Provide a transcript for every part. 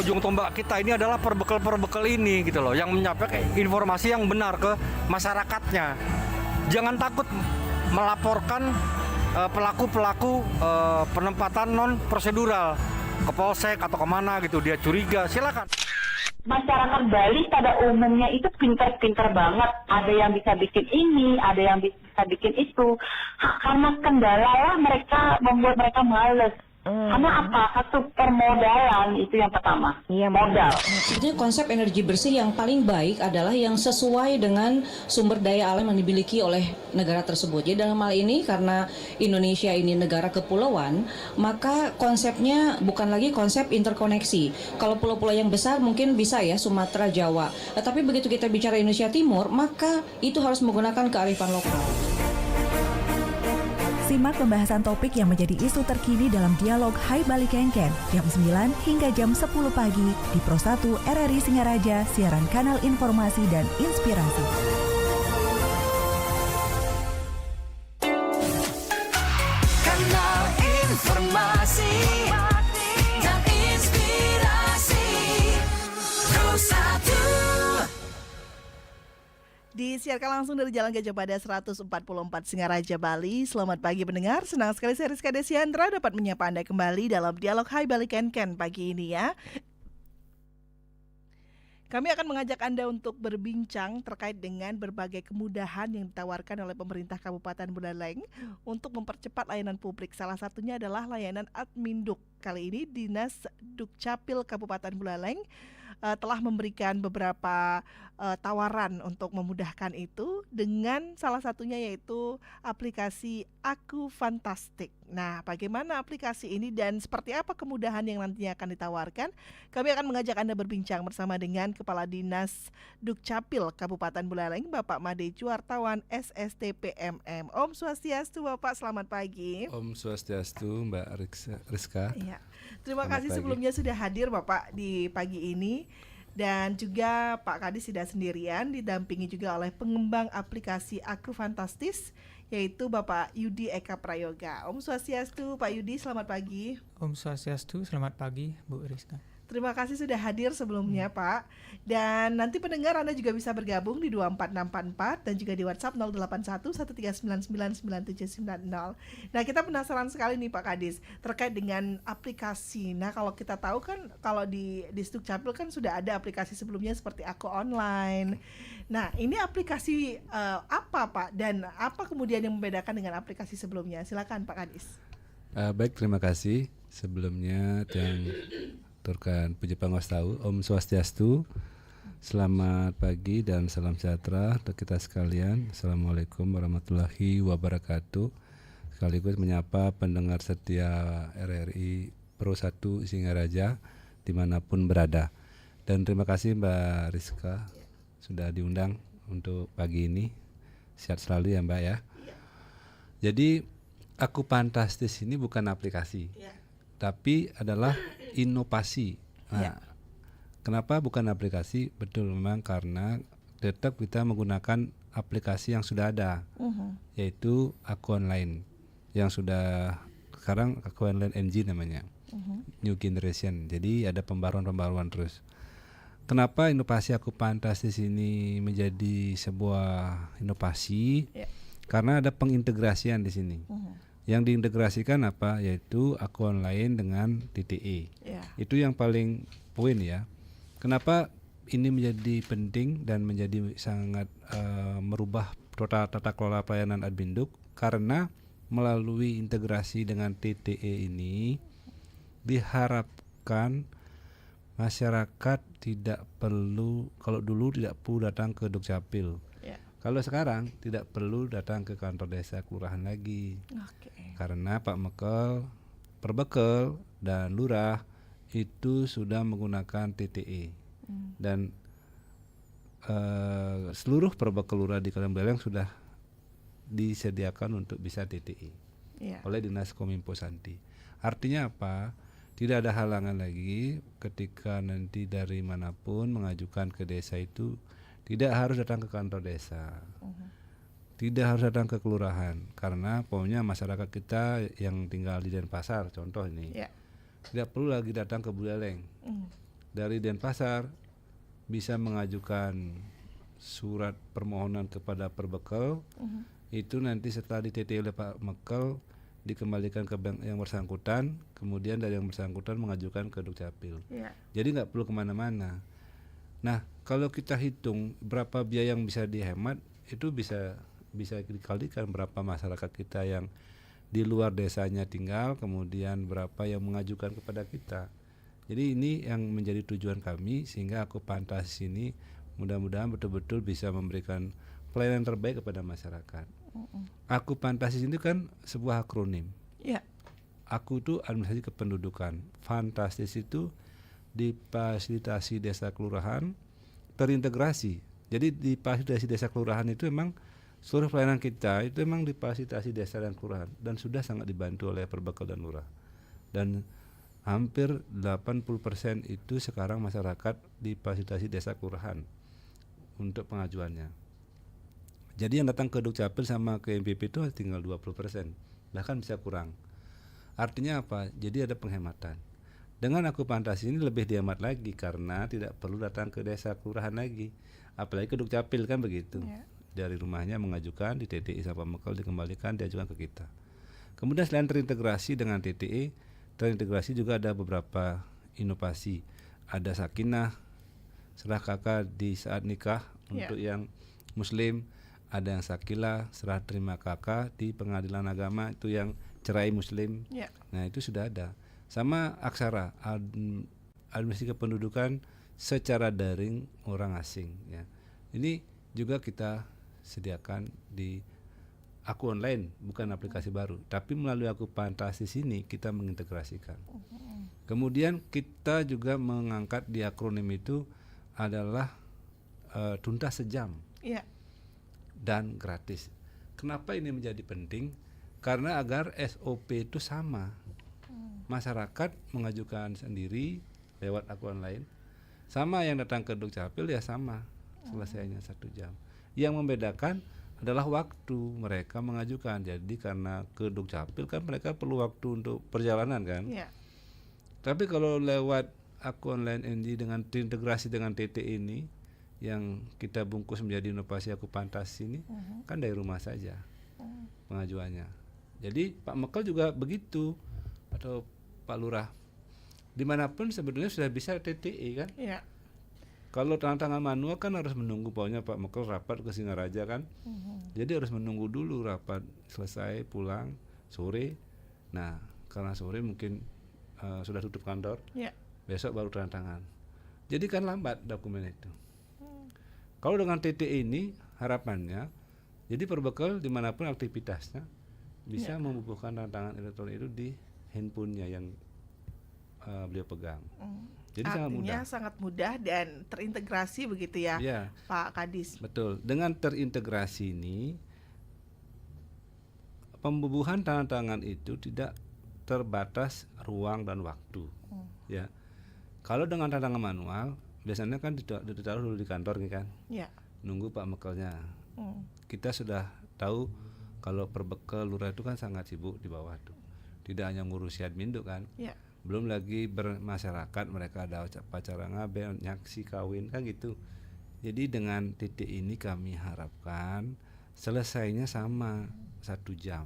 ujung tombak kita ini adalah perbekal ini gitu loh, yang menyampaikan informasi yang benar ke masyarakatnya. Jangan takut melaporkan pelaku-pelaku penempatan non prosedural ke polsek atau kemana gitu, dia curiga, silakan. Masyarakat Bali pada umumnya itu pintar-pintar banget. Ada yang bisa bikin ini, ada yang bisa bikin itu. Karena kendala lah mereka membuat mereka males. Karena apa? Satu permodalan itu yang pertama. Iya, modal. Sebetulnya konsep energi bersih yang paling baik adalah yang sesuai dengan sumber daya alam yang dimiliki oleh negara tersebut. Jadi dalam hal ini karena Indonesia ini negara kepulauan, maka konsepnya bukan lagi konsep interkoneksi. Kalau pulau-pulau yang besar mungkin bisa ya Sumatera, Jawa. Tapi begitu kita bicara Indonesia Timur, maka itu harus menggunakan kearifan lokal. Simak pembahasan topik yang menjadi isu terkini dalam dialog Hai Bali Kengken jam 9 hingga jam 10 pagi di Pro 1 RRI Singaraja, siaran kanal informasi dan inspirasi. Kanal informasi dan inspirasi Pro 1. Disiarkan langsung dari Jalan Gajah Mada 144 Singaraja, Bali. Selamat pagi pendengar, senang sekali saya Rizka Desiandra dapat menyapa Anda kembali dalam dialog Hai Bali Ken pagi ini ya. Kami akan mengajak Anda untuk berbincang terkait dengan berbagai kemudahan yang ditawarkan oleh pemerintah Kabupaten Buleleng untuk mempercepat layanan publik. Salah satunya adalah layanan Adminduk. Kali ini Dinas Dukcapil Kabupaten Buleleng telah memberikan beberapa tawaran untuk memudahkan itu, dengan salah satunya yaitu aplikasi Aku Fantastik. Nah, bagaimana aplikasi ini dan seperti apa kemudahan yang nantinya akan ditawarkan? Kami akan mengajak Anda berbincang bersama dengan Kepala Dinas Dukcapil Kabupaten Buleleng, Bapak Made Cuartawan SSTPMM. Om Swastiastu Bapak, selamat pagi. Om Swastiastu Mbak Rizka. Iya. Terima Selamat kasih pagi. sebelumnya sudah hadir Bapak di pagi ini. Dan juga Pak Kadis tidak sendirian, didampingi juga oleh pengembang aplikasi Aku Fantastis, yaitu Bapak Yudi Eka Prayoga. Om Swastiastu Pak Yudi, selamat pagi. Om Swastiastu, selamat pagi Bu Rizka. Terima kasih sudah hadir sebelumnya Pak. Dan nanti pendengar Anda juga bisa bergabung di 24644 dan juga di WhatsApp 08113999790. Nah, kita penasaran sekali nih Pak Kadis terkait dengan aplikasi. Nah, kalau kita tahu kan kalau di Dukcapil kan sudah ada aplikasi sebelumnya seperti Aku Online. Nah, ini aplikasi apa Pak, dan apa kemudian yang membedakan dengan aplikasi sebelumnya? Silakan Pak Kadis. Baik, terima kasih. Sebelumnya yang turkan puji panguwastahu, Om Swastiastu. Selamat pagi dan salam sejahtera untuk kita sekalian. Assalamualaikum warahmatullahi wabarakatuh. Sekaligus menyapa pendengar setia RRI Pro 1 Singaraja dimanapun berada. Dan terima kasih Mbak Rizka sudah diundang untuk pagi ini. Sehat selalu ya Mbak ya. Jadi Aku Fantastis ini bukan aplikasi, tapi adalah inovasi. Nah, kenapa bukan aplikasi? Betul, memang karena tetap kita menggunakan aplikasi yang sudah ada, yaitu Aku Online, yang sudah sekarang Aku Online NG namanya, New Generation. Jadi ada pembaruan terus. Kenapa inovasi Aku Fantastis ini menjadi sebuah inovasi? Karena ada pengintegrasian di sini. Yang diintegrasikan apa? Yaitu Aku Online dengan TTE. Itu yang paling poin ya. Kenapa ini menjadi penting dan menjadi sangat merubah tata kelola pelayanan Adminduk? Karena melalui integrasi dengan TTE ini diharapkan masyarakat tidak perlu, kalau dulu tidak perlu datang ke Dukcapil. Kalau sekarang tidak perlu datang ke kantor desa kelurahan lagi. Karena Pak Mekel, Perbekel dan Lurah itu sudah menggunakan TTE. Dan seluruh Perbekel Lurah di Kabupaten Buleleng sudah disediakan untuk bisa TTE oleh Dinas Kominfo Santi. Artinya apa? Tidak ada halangan lagi ketika nanti dari manapun mengajukan ke desa itu. Tidak harus datang ke kantor desa, tidak harus datang ke kelurahan, karena pokoknya masyarakat kita yang tinggal di Denpasar, contoh ini, tidak perlu lagi datang ke Buleleng. dari Denpasar bisa mengajukan surat permohonan kepada Perbekal. Itu nanti setelah dititi oleh Pak Mekel dikembalikan ke bank yang bersangkutan, kemudian dari yang bersangkutan mengajukan ke Dukcapil. Jadi nggak perlu kemana-mana. Nah, kalau kita hitung berapa biaya yang bisa dihemat, itu bisa dikalikan berapa masyarakat kita yang di luar desanya tinggal, kemudian berapa yang mengajukan kepada kita. Jadi ini yang menjadi tujuan kami, sehingga Aku Pantas ini mudah-mudahan betul-betul bisa memberikan pelayanan terbaik kepada masyarakat. Aku Pantas ini kan sebuah akronim. Aku itu administrasi kependudukan, Fantastis itu difasilitasi desa kelurahan terintegrasi. Jadi di fasilitasi desa kelurahan itu memang seluruh pelayanan kita itu memang difasilitasi desa dan kelurahan, dan sudah sangat dibantu oleh Perbekal dan Lurah. Dan hampir 80% itu sekarang masyarakat difasilitasi desa kelurahan untuk pengajuannya. Jadi yang datang ke Dukcapil sama ke MPP itu tinggal 20%, bahkan bisa kurang. Artinya apa? Jadi ada penghematan. Dengan Aku Pantas ini lebih dihemat lagi karena tidak perlu datang ke desa kelurahan lagi, apalagi ke Dukcapil kan begitu. Dari rumahnya mengajukan di TTI sama Mekel, dikembalikan diajukan ke kita. Kemudian selain terintegrasi dengan TTI, terintegrasi juga ada beberapa inovasi. Ada sakinah, serah kakak di saat nikah untuk yang Muslim, ada yang sakilah, serah terima kakak di pengadilan agama itu yang cerai Muslim. Nah itu sudah ada. Sama aksara, administrasi kependudukan secara daring orang asing. Ya. Ini juga kita sediakan di Aku Online, bukan aplikasi baru, tapi melalui Aku Pantas di sini kita mengintegrasikan. Kemudian kita juga mengangkat di akronim itu adalah tuntas sejam dan gratis. Kenapa ini menjadi penting? Karena agar SOP itu sama. Masyarakat mengajukan sendiri lewat Aku Online, sama yang datang ke Dukcapil ya sama, selesainya 1 jam. Yang membedakan adalah waktu mereka mengajukan. Jadi karena ke Dukcapil kan mereka perlu waktu untuk perjalanan kan. Tapi kalau lewat Aku Online NG dengan terintegrasi dengan TT ini yang kita bungkus menjadi inovasi Aku Pantas ini, kan dari rumah saja pengajuannya. Jadi Pak Mekel juga begitu, atau Pak Lurah, dimanapun sebenarnya sudah bisa TTI kan. Kalau tangan manual kan harus menunggu, pokoknya Pak Mekel rapat ke Singaraja kan. Jadi harus menunggu dulu rapat selesai, pulang sore. Nah karena sore mungkin sudah tutup kantor, besok baru tanda tangan. Jadi kan lambat dokumen itu. Kalau dengan TTI ini harapannya, jadi Perbekal dimanapun aktivitasnya bisa membubuhkan tanda tangan elektronik itu di handphonenya yang beliau pegang. Jadi Artinya sangat mudah dan terintegrasi begitu ya, Pak Kadis. Betul. Dengan terintegrasi ini, pembubuhan tanda tangan itu tidak terbatas ruang dan waktu. Ya. Kalau dengan tanda tangan manual, biasanya kan ditaruh dulu di kantor kan. Nunggu Pak Mekelnya. Kita sudah tahu kalau Perbekal Lurah itu kan sangat sibuk di bawah tuh. Tidak hanya ngurusi adminduk kan. Belum lagi bermasyarakat, mereka ada acara ngaben, nyaksi, kawin kan gitu. Jadi dengan titik ini kami harapkan selesainya sama 1 jam.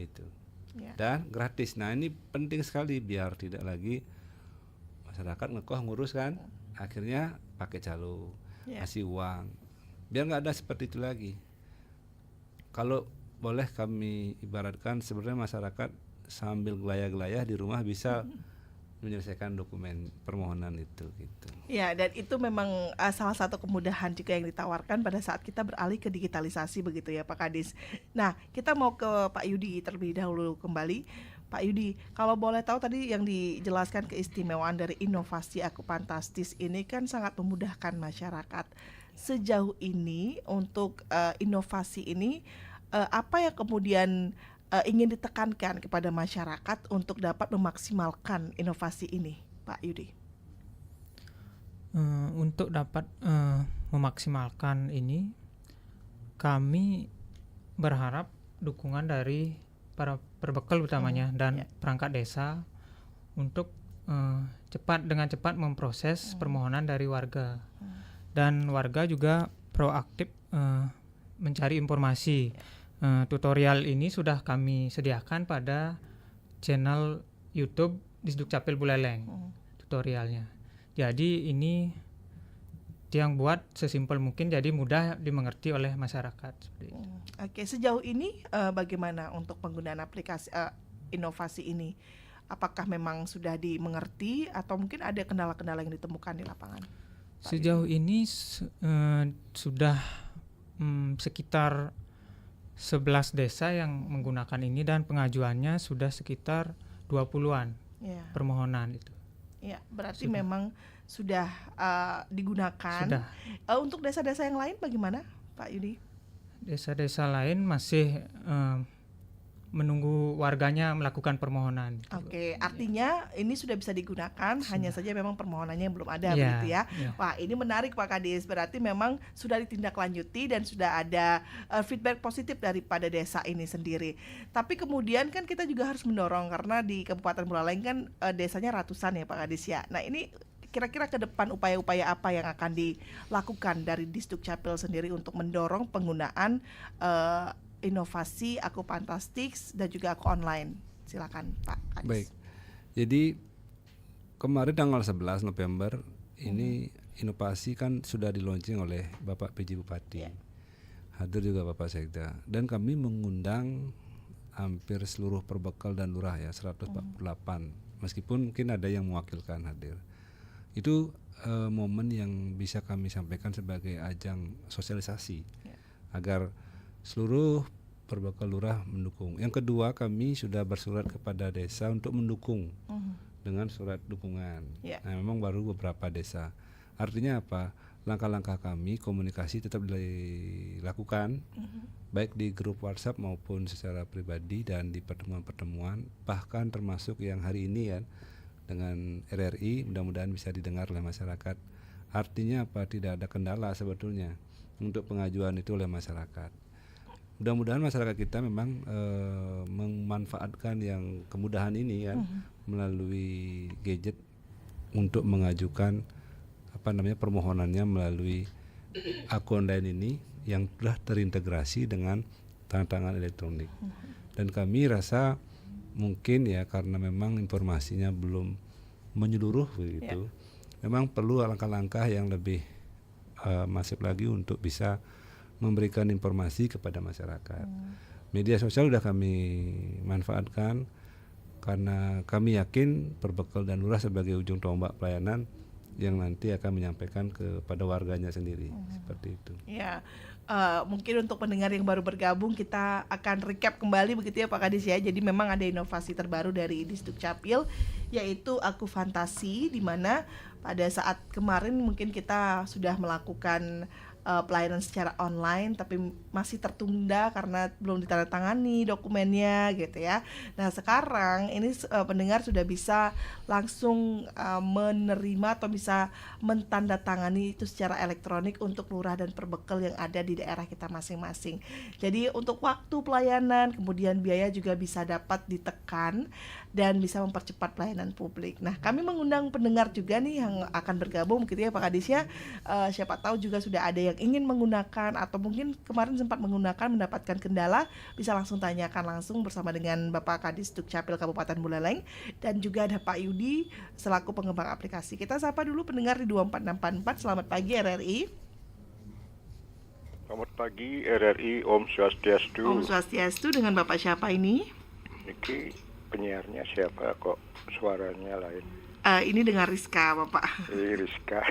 Itu. Dan gratis. Nah ini penting sekali biar tidak lagi masyarakat ngekoh ngurus kan. Akhirnya pakai calo, kasih uang. Biar nggak ada seperti itu lagi. Kalau boleh kami ibaratkan sebenarnya masyarakat sambil gelayah-gelayah di rumah bisa menyelesaikan dokumen permohonan itu gitu. Ya, dan itu memang salah satu kemudahan juga yang ditawarkan pada saat kita beralih ke digitalisasi begitu ya Pak Kadis. Nah, kita mau ke Pak Yudi terlebih dahulu kembali. Pak Yudi, kalau boleh tahu tadi yang dijelaskan keistimewaan dari inovasi Aku Pantastis ini kan sangat memudahkan masyarakat. Sejauh ini untuk inovasi ini apa yang kemudian ingin ditekankan kepada masyarakat untuk dapat memaksimalkan inovasi ini, Pak Yudi? Untuk dapat memaksimalkan ini, kami berharap dukungan dari para Perbekal utamanya dan perangkat desa untuk dengan cepat memproses permohonan dari warga. Dan warga juga proaktif mencari informasi. Tutorial ini sudah kami sediakan pada channel YouTube Disdukcapil Buleleng, tutorialnya. Jadi ini yang buat sesimpel mungkin, jadi mudah dimengerti oleh masyarakat. Seperti itu. Oke, sejauh ini bagaimana untuk penggunaan aplikasi inovasi ini? Apakah memang sudah dimengerti atau mungkin ada kendala-kendala yang ditemukan di lapangan? Sejauh ini sudah sekitar 11 desa yang menggunakan ini dan pengajuannya sudah sekitar 20-an permohonan itu. Ya, berarti memang sudah digunakan. Sudah. Untuk desa-desa yang lain bagaimana, Pak Yudi? Desa-desa lain masih menunggu warganya melakukan permohonan. Oke, artinya ini sudah bisa digunakan, hanya saja memang permohonannya belum ada, Iya, begitu ya. iya. Wah, ini menarik Pak Kadis, berarti memang sudah ditindaklanjuti dan sudah ada feedback positif daripada desa ini sendiri. Tapi kemudian kan kita juga harus mendorong, karena di Kabupaten Buleleng kan desanya ratusan ya Pak Kadis ya. Nah ini kira-kira ke depan upaya-upaya apa yang akan dilakukan dari Disdukcapil sendiri untuk mendorong penggunaan inovasi Aku Fantastics dan juga Aku Online. Silakan Pak Kadis. Baik. Jadi kemarin tanggal 11 November ini inovasi kan sudah di launching oleh Bapak PJ Bupati. Hadir juga Bapak Sekda, dan kami mengundang hampir seluruh perbekal dan lurah ya, 148. Meskipun mungkin ada yang mewakilkan hadir. Itu momen yang bisa kami sampaikan sebagai ajang sosialisasi agar seluruh perbekal lurah mendukung. Yang kedua, kami sudah bersurat kepada desa untuk mendukung dengan surat dukungan. Nah, memang baru beberapa desa. Artinya apa? Langkah-langkah kami komunikasi tetap dilakukan, baik di grup WhatsApp maupun secara pribadi dan di pertemuan-pertemuan, bahkan termasuk yang hari ini ya dengan RRI, mudah-mudahan bisa didengar oleh masyarakat. Artinya apa? Tidak ada kendala sebetulnya untuk pengajuan itu oleh masyarakat. Mudah-mudahan masyarakat kita memang memanfaatkan yang kemudahan ini kan melalui gadget untuk mengajukan permohonannya melalui Aku Online ini yang sudah terintegrasi dengan tanda tangan elektronik. Dan kami rasa mungkin ya karena memang informasinya belum menyeluruh begitu. Memang perlu langkah-langkah yang lebih masif lagi untuk bisa memberikan informasi kepada masyarakat. Media sosial sudah kami manfaatkan karena kami yakin perbekal dan lurah sebagai ujung tombak pelayanan yang nanti akan menyampaikan kepada warganya sendiri. Seperti itu. Ya, mungkin untuk pendengar yang baru bergabung kita akan recap kembali begitu ya Pak Kadis ya. Jadi memang ada inovasi terbaru dari Disdukcapil yaitu Aku Fantasi, di mana pada saat kemarin mungkin kita sudah melakukan pelayanan secara online tapi masih tertunda karena belum ditandatangani dokumennya gitu ya. Nah sekarang ini pendengar sudah bisa langsung menerima atau bisa mentandatangani itu secara elektronik untuk lurah dan perbekal yang ada di daerah kita masing-masing. Jadi untuk waktu pelayanan kemudian biaya juga bisa dapat ditekan dan bisa mempercepat pelayanan publik. Nah kami mengundang pendengar juga nih yang akan bergabung gitu ya Pak Kadis ya. Siapa tahu juga sudah ada yang ingin menggunakan atau mungkin kemarin sempat menggunakan mendapatkan kendala, bisa langsung tanyakan langsung bersama dengan Bapak Kadis Dukcapil Kabupaten Buleleng dan juga ada Pak Yudi selaku pengembang aplikasi. Kita sapa dulu pendengar di 24644. Selamat pagi RRI. Selamat pagi RRI, Om Swastiastu. Om Swastiastu, dengan Bapak siapa ini? Ini penyiarnya siapa kok suaranya lain? Ini dengan Rizka Bapak. Rizka.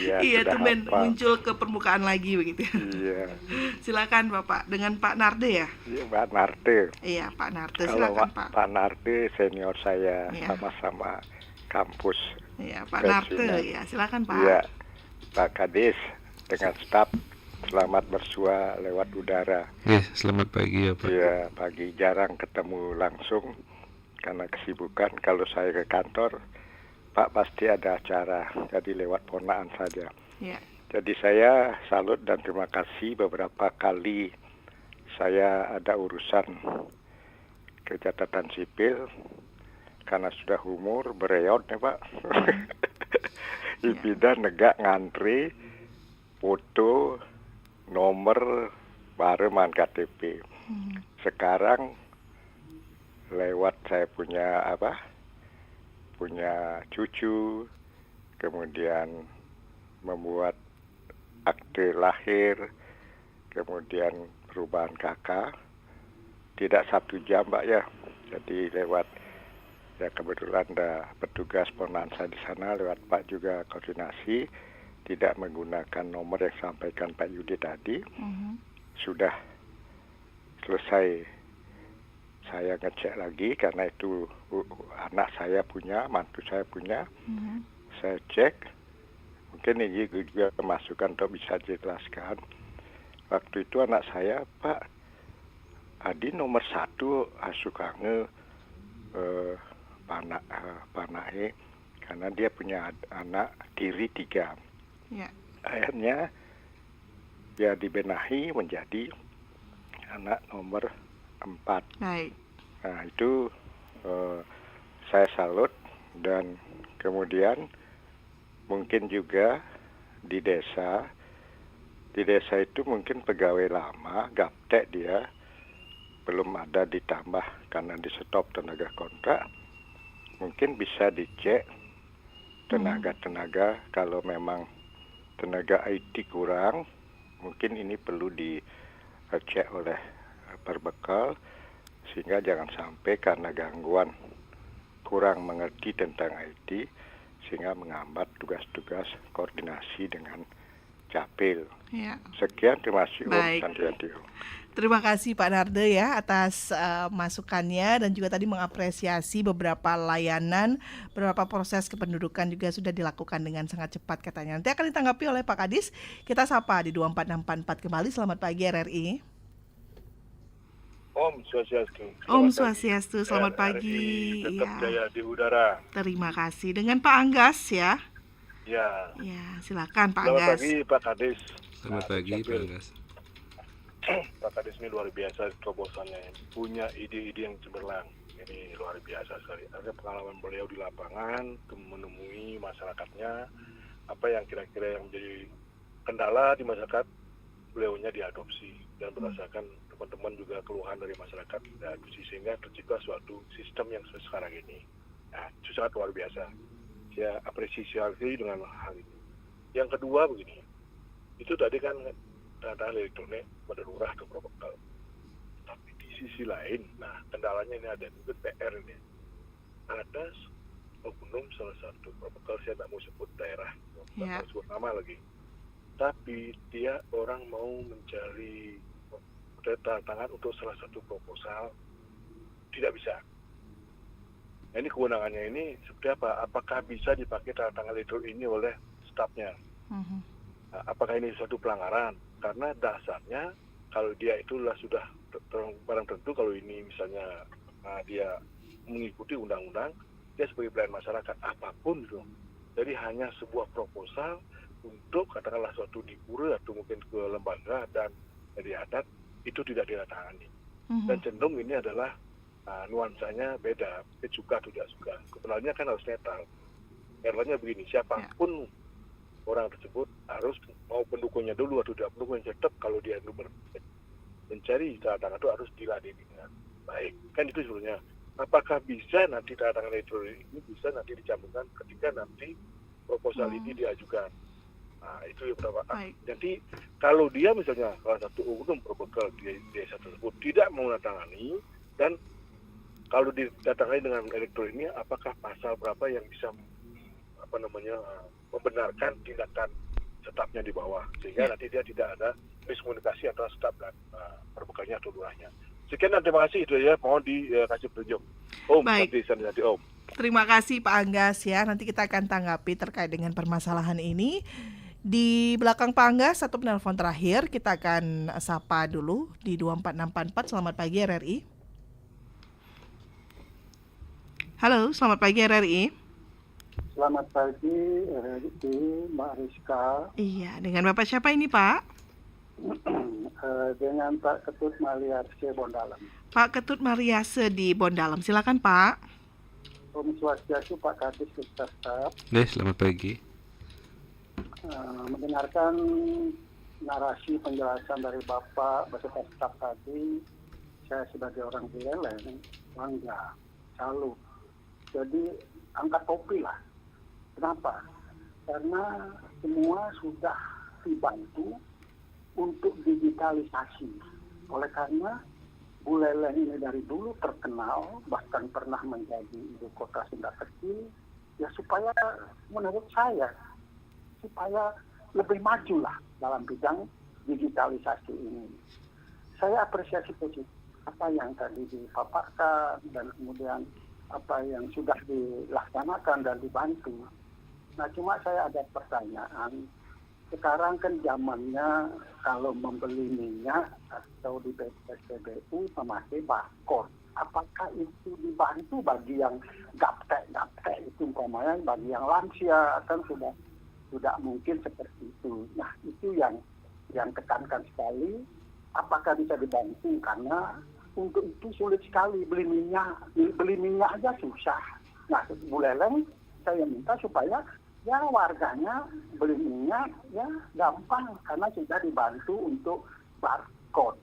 Iya temen muncul ke permukaan lagi begitu. Iya. Silakan Bapak, dengan Pak Narde ya? Iya Pak Narde. Iya Pak Narde, silakan Pak. Pak Narde senior saya, sama-sama kampus. Iya Pak Narde, ya silakan Pak. Iya Pak Kadis dengan staf, selamat bersua lewat udara. Selamat pagi ya Pak. Iya pagi, jarang ketemu langsung karena kesibukan. Kalau saya ke kantor Pak pasti ada acara, jadi lewat ponaan saja. Jadi saya salut dan terima kasih. Beberapa kali saya ada urusan ke catatan sipil, karena sudah umur bereot ya Pak. Ipida negak ngantri foto nomor baru man KTP. Sekarang lewat saya punya cucu, kemudian membuat akte lahir, kemudian perubahan KK, tidak 1 jam Pak ya. Jadi lewat, ya kebetulan ada petugas ponan saya di sana, lewat Pak juga koordinasi, tidak menggunakan nomor yang sampaikan Pak Yudi tadi. Sudah selesai, saya ngecek lagi karena itu anak saya punya, mantu saya punya. Saya cek, mungkin ini juga masukan untuk bisa dijelaskan. Waktu itu anak saya, Pak, Adi nomor 1 asukange panahe karena dia punya anak tiri 3. Akhirnya dia dibenahi menjadi anak nomor 4. Baik. Nah itu saya salut. Dan kemudian mungkin juga di desa itu mungkin pegawai lama, gaptek dia, belum ada ditambah karena di stop tenaga kontrak. Mungkin bisa dicek tenaga-tenaga, kalau memang tenaga IT kurang, mungkin ini perlu dicek oleh perbekal, sehingga jangan sampai karena gangguan kurang mengerti tentang IT, sehingga menghambat tugas-tugas koordinasi dengan Capil. Sekian, terima kasih Om Santiago. Terima kasih Pak Narde ya atas masukannya, dan juga tadi mengapresiasi beberapa layanan, beberapa proses kependudukan juga sudah dilakukan dengan sangat cepat katanya. Nanti akan ditanggapi oleh Pak Kadis. Kita sapa di 24644 kembali. Selamat pagi RRI. Om Swastiastu. Om Swastiastu, selamat pagi. Tetap jaya di udara. Terima kasih. Dengan Pak Anggas ya. Ya. Ya, silakan Pak Selamat Anggas. pagi Pak Kadis. Selamat pagi Pak Anggas. Pak Kadis ini luar biasa terobosannya, punya ide-ide yang cemerlang. Ini luar biasa sekali. Ada pengalaman beliau di lapangan, menemui masyarakatnya, apa yang kira-kira yang menjadi kendala di masyarakat, beliaunya diadopsi dan berdasarkan teman-teman juga keluhan dari masyarakat diadopsi, sehingga tercipta suatu sistem yang sekarang ini. Nah, itu sangat luar biasa. Saya apresiasi dengan hal ini. Yang kedua begini, itu tadi kan data elektronik pada lurah ke protokol. Tapi di sisi lain, nah kendalanya ini ada juga PR ini. Ada oknum salah satu protokol, saya tidak mau sebut daerah, tidak mau sebut nama lagi. Tapi dia orang mau mencari tanda tangan untuk salah satu proposal, tidak bisa. Nah, ini kewenangannya ini seperti apa? Apakah bisa dipakai tanda tangan elektronik ini oleh stafnya? Nah, apakah ini suatu pelanggaran? Karena dasarnya kalau dia itulah sudah barang tentu, kalau ini misalnya dia mengikuti undang-undang, dia sebagai pelayan masyarakat apapun itu. Jadi hanya sebuah proposal untuk katakanlah suatu di pura atau mungkin ke lembaga dan dari adat, itu tidak ditandatangani. Dan cenderung ini adalah nuansanya beda, suka atau tidak suka. Sebenarnya kan harus netral. Netralnya begini, siapapun orang tersebut harus mau pendukungnya dulu atau tidak pendukungnya, tetap kalau dia mencari tanda tangan itu harus diladeni dengan baik. Kan itu sebenarnya. Apakah bisa nanti tanda tangan elektronik ini bisa nanti dicampurkan ketika nanti proposal ini diajukan? Nah, itu yang pertama. Jadi kalau dia misalnya salah satu oknum berbekal di desa tersebut tidak menandatangani, dan kalau didatangani dengan elektronik ini, apakah pasal berapa yang bisa membenarkan tindakan stafnya di bawah, sehingga nanti dia tidak ada miskomunikasi antara staf dan perbekalnya atau lurahnya. Sekian dan terima kasih itu ya, mohon dikasih petunjuk. Om, nanti Om. Terima kasih Pak Anggas ya. Nanti kita akan tanggapi terkait dengan permasalahan ini. Di belakang Pak Anggas, satu penelpon terakhir, kita akan sapa dulu di 24644. Selamat pagi RRI. Halo, selamat pagi RRI. Selamat pagi RRI, Mbak Rizka. Iya, dengan Bapak siapa ini Pak? Dengan Pak Ketut Mariase Bondalam. Pak Ketut Mariase di Bondalam, silakan Pak. Om Swastiastu, Pak Kadis, Ustaz. Selamat pagi. Mendengarkan narasi penjelasan dari Bapak beserta staf tadi, saya sebagai orang Buleleng bangga, salut. Jadi angkat topi lah. Kenapa? Karena semua sudah dibantu untuk digitalisasi. Oleh karena Buleleng ini dari dulu terkenal, bahkan pernah menjadi ibu kota Sunda kecil, ya supaya menurut saya, supaya lebih maju lah dalam bidang digitalisasi ini. Saya apresiasi positif apa yang tadi dipaparkan dan kemudian apa yang sudah dilaksanakan dan dibantu. Nah, cuma saya ada pertanyaan. Sekarang kan zamannya kalau membeli minyak atau di SPBU memakai barcode. Apakah itu dibantu bagi yang gaptek itu umpamanya, bagi yang lansia kan sudah mungkin seperti itu. Nah, itu yang tekankan sekali. Apakah bisa dibantu, karena untuk itu sulit sekali beli minyak aja susah. Nah, Buleleng saya minta supaya ya warganya beli minyak ya gampang karena sudah dibantu untuk barcode.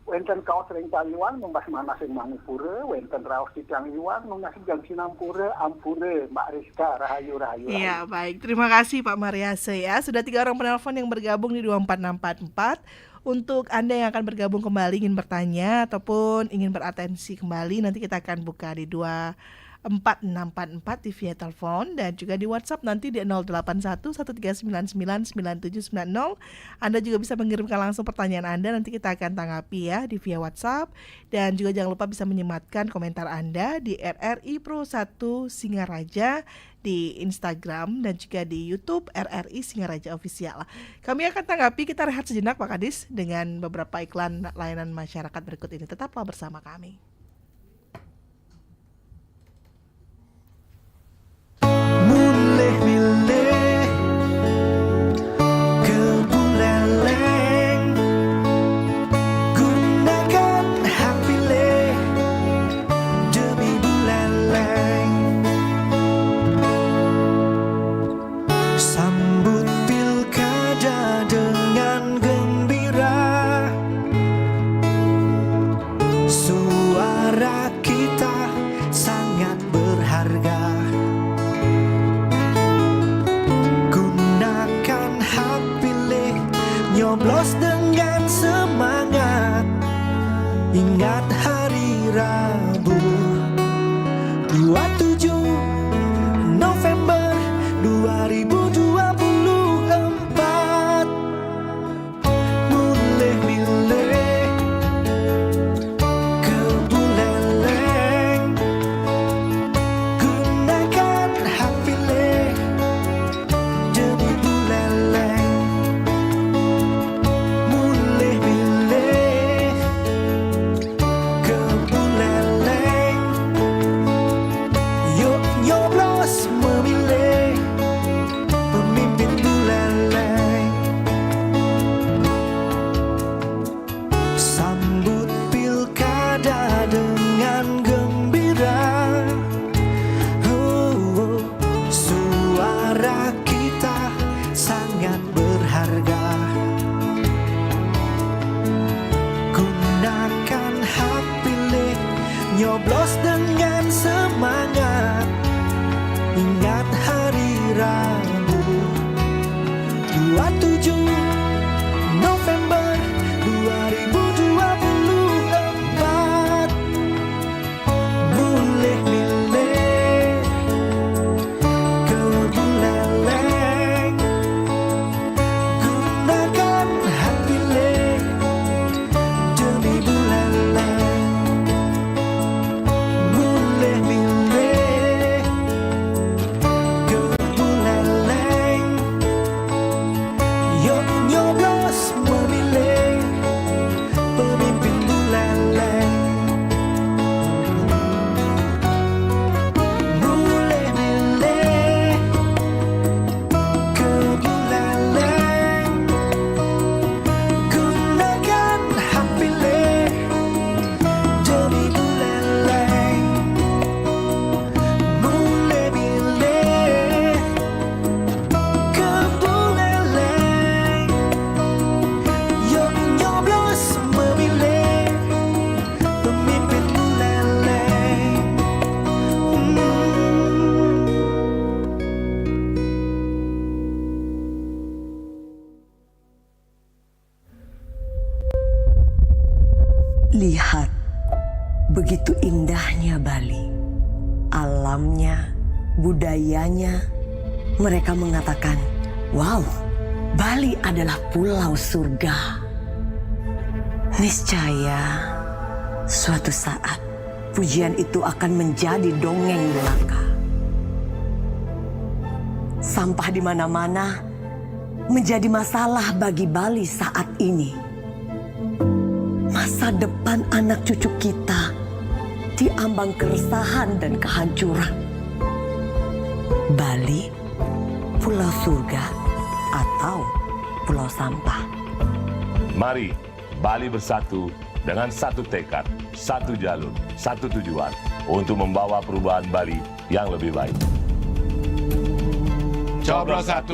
Wenten kaos rengkaliwan membas mana sing mangupure, wenten raos titiang iwan mengasih jang sinampure, ampure, Mbak Rizka, rahayu. Iya, baik. Terima kasih Pak Mariase ya. Sudah 3 orang penelpon yang bergabung di 24644. Untuk Anda yang akan bergabung kembali, ingin bertanya ataupun ingin beratensi kembali, nanti kita akan buka di 24644 di via telepon dan juga di WhatsApp nanti di 081139999790. Anda juga bisa mengirimkan langsung pertanyaan Anda, nanti kita akan tanggapi ya di via WhatsApp. Dan juga jangan lupa bisa menyematkan komentar Anda di RRI Pro 1 Singaraja di Instagram dan juga di YouTube RRI Singaraja Official. Kami akan tanggapi, kita rehat sejenak Pak Kadis dengan beberapa iklan layanan masyarakat berikut ini. Tetaplah bersama kami. Milih ke Buleleng, gunakan hak pilih demi Buleleng. Sambut pilkada dengan gembira, suara kita sangat berharga. Nyoblos dengan semangat, ingat hari Rabu 27 November 2024. Milih ke Buleleng, gunakan hak pilih demi Buleleng. Nyoblos dengan semangat, ingat hari Rabu 27 November 2024. Boleh milih ke Buleleng, gunakan hak pilih demi Buleleng. Lihat, begitu indahnya Bali. Alamnya, budayanya. Mereka mengatakan, wow, Bali adalah pulau surga. Niscaya, suatu saat pujian itu akan menjadi dongeng belaka. Sampah di mana-mana menjadi masalah bagi Bali saat ini. Masa depan anak cucu kita diambang keresahan dan kehancuran. Bali, pulau surga atau pulau sampah. Mari Bali bersatu dengan satu tekad, satu jalur, satu tujuan untuk membawa perubahan Bali yang lebih baik. Coblos 1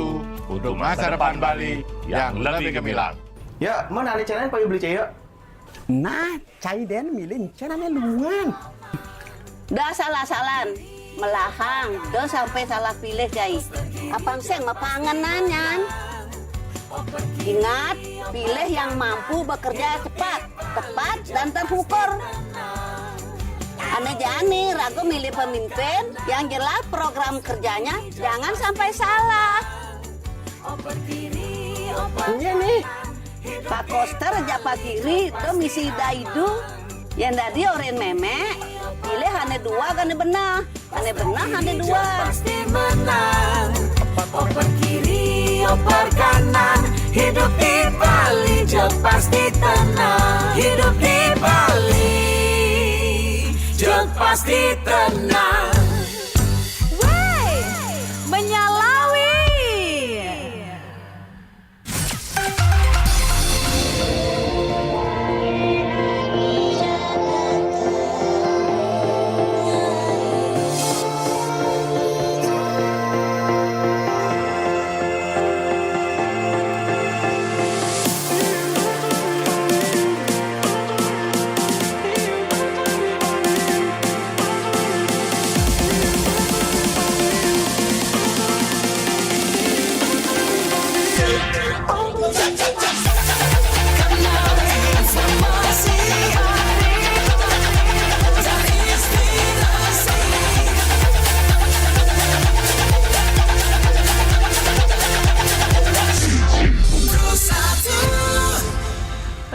untuk masa depan Bali yang lebih gemilang. Ya, mana ada caranya Pak beli caya? Nah, cai den milih caranya luan. Dah salah-salan, melahang, dah sampai salah pilih cai. Apang seng mapanganannya. Ingat, pilih yang mampu bekerja cepat, tepat, dan terukur. Aneh-aneh, ragu milih pemimpin yang jelas program kerjanya jangan sampai salah. Iya nih, Pak Koster Japa Kiri, domisi Daidu, yang tadi orang meme, pilih hanya dua, hanya benar hanya dua. Pasti menang, oper kiri, oper kanan, hidup di Bali, jok pasti tenang. Hidup di Bali, jok pasti tenang. Wey, menyalawi.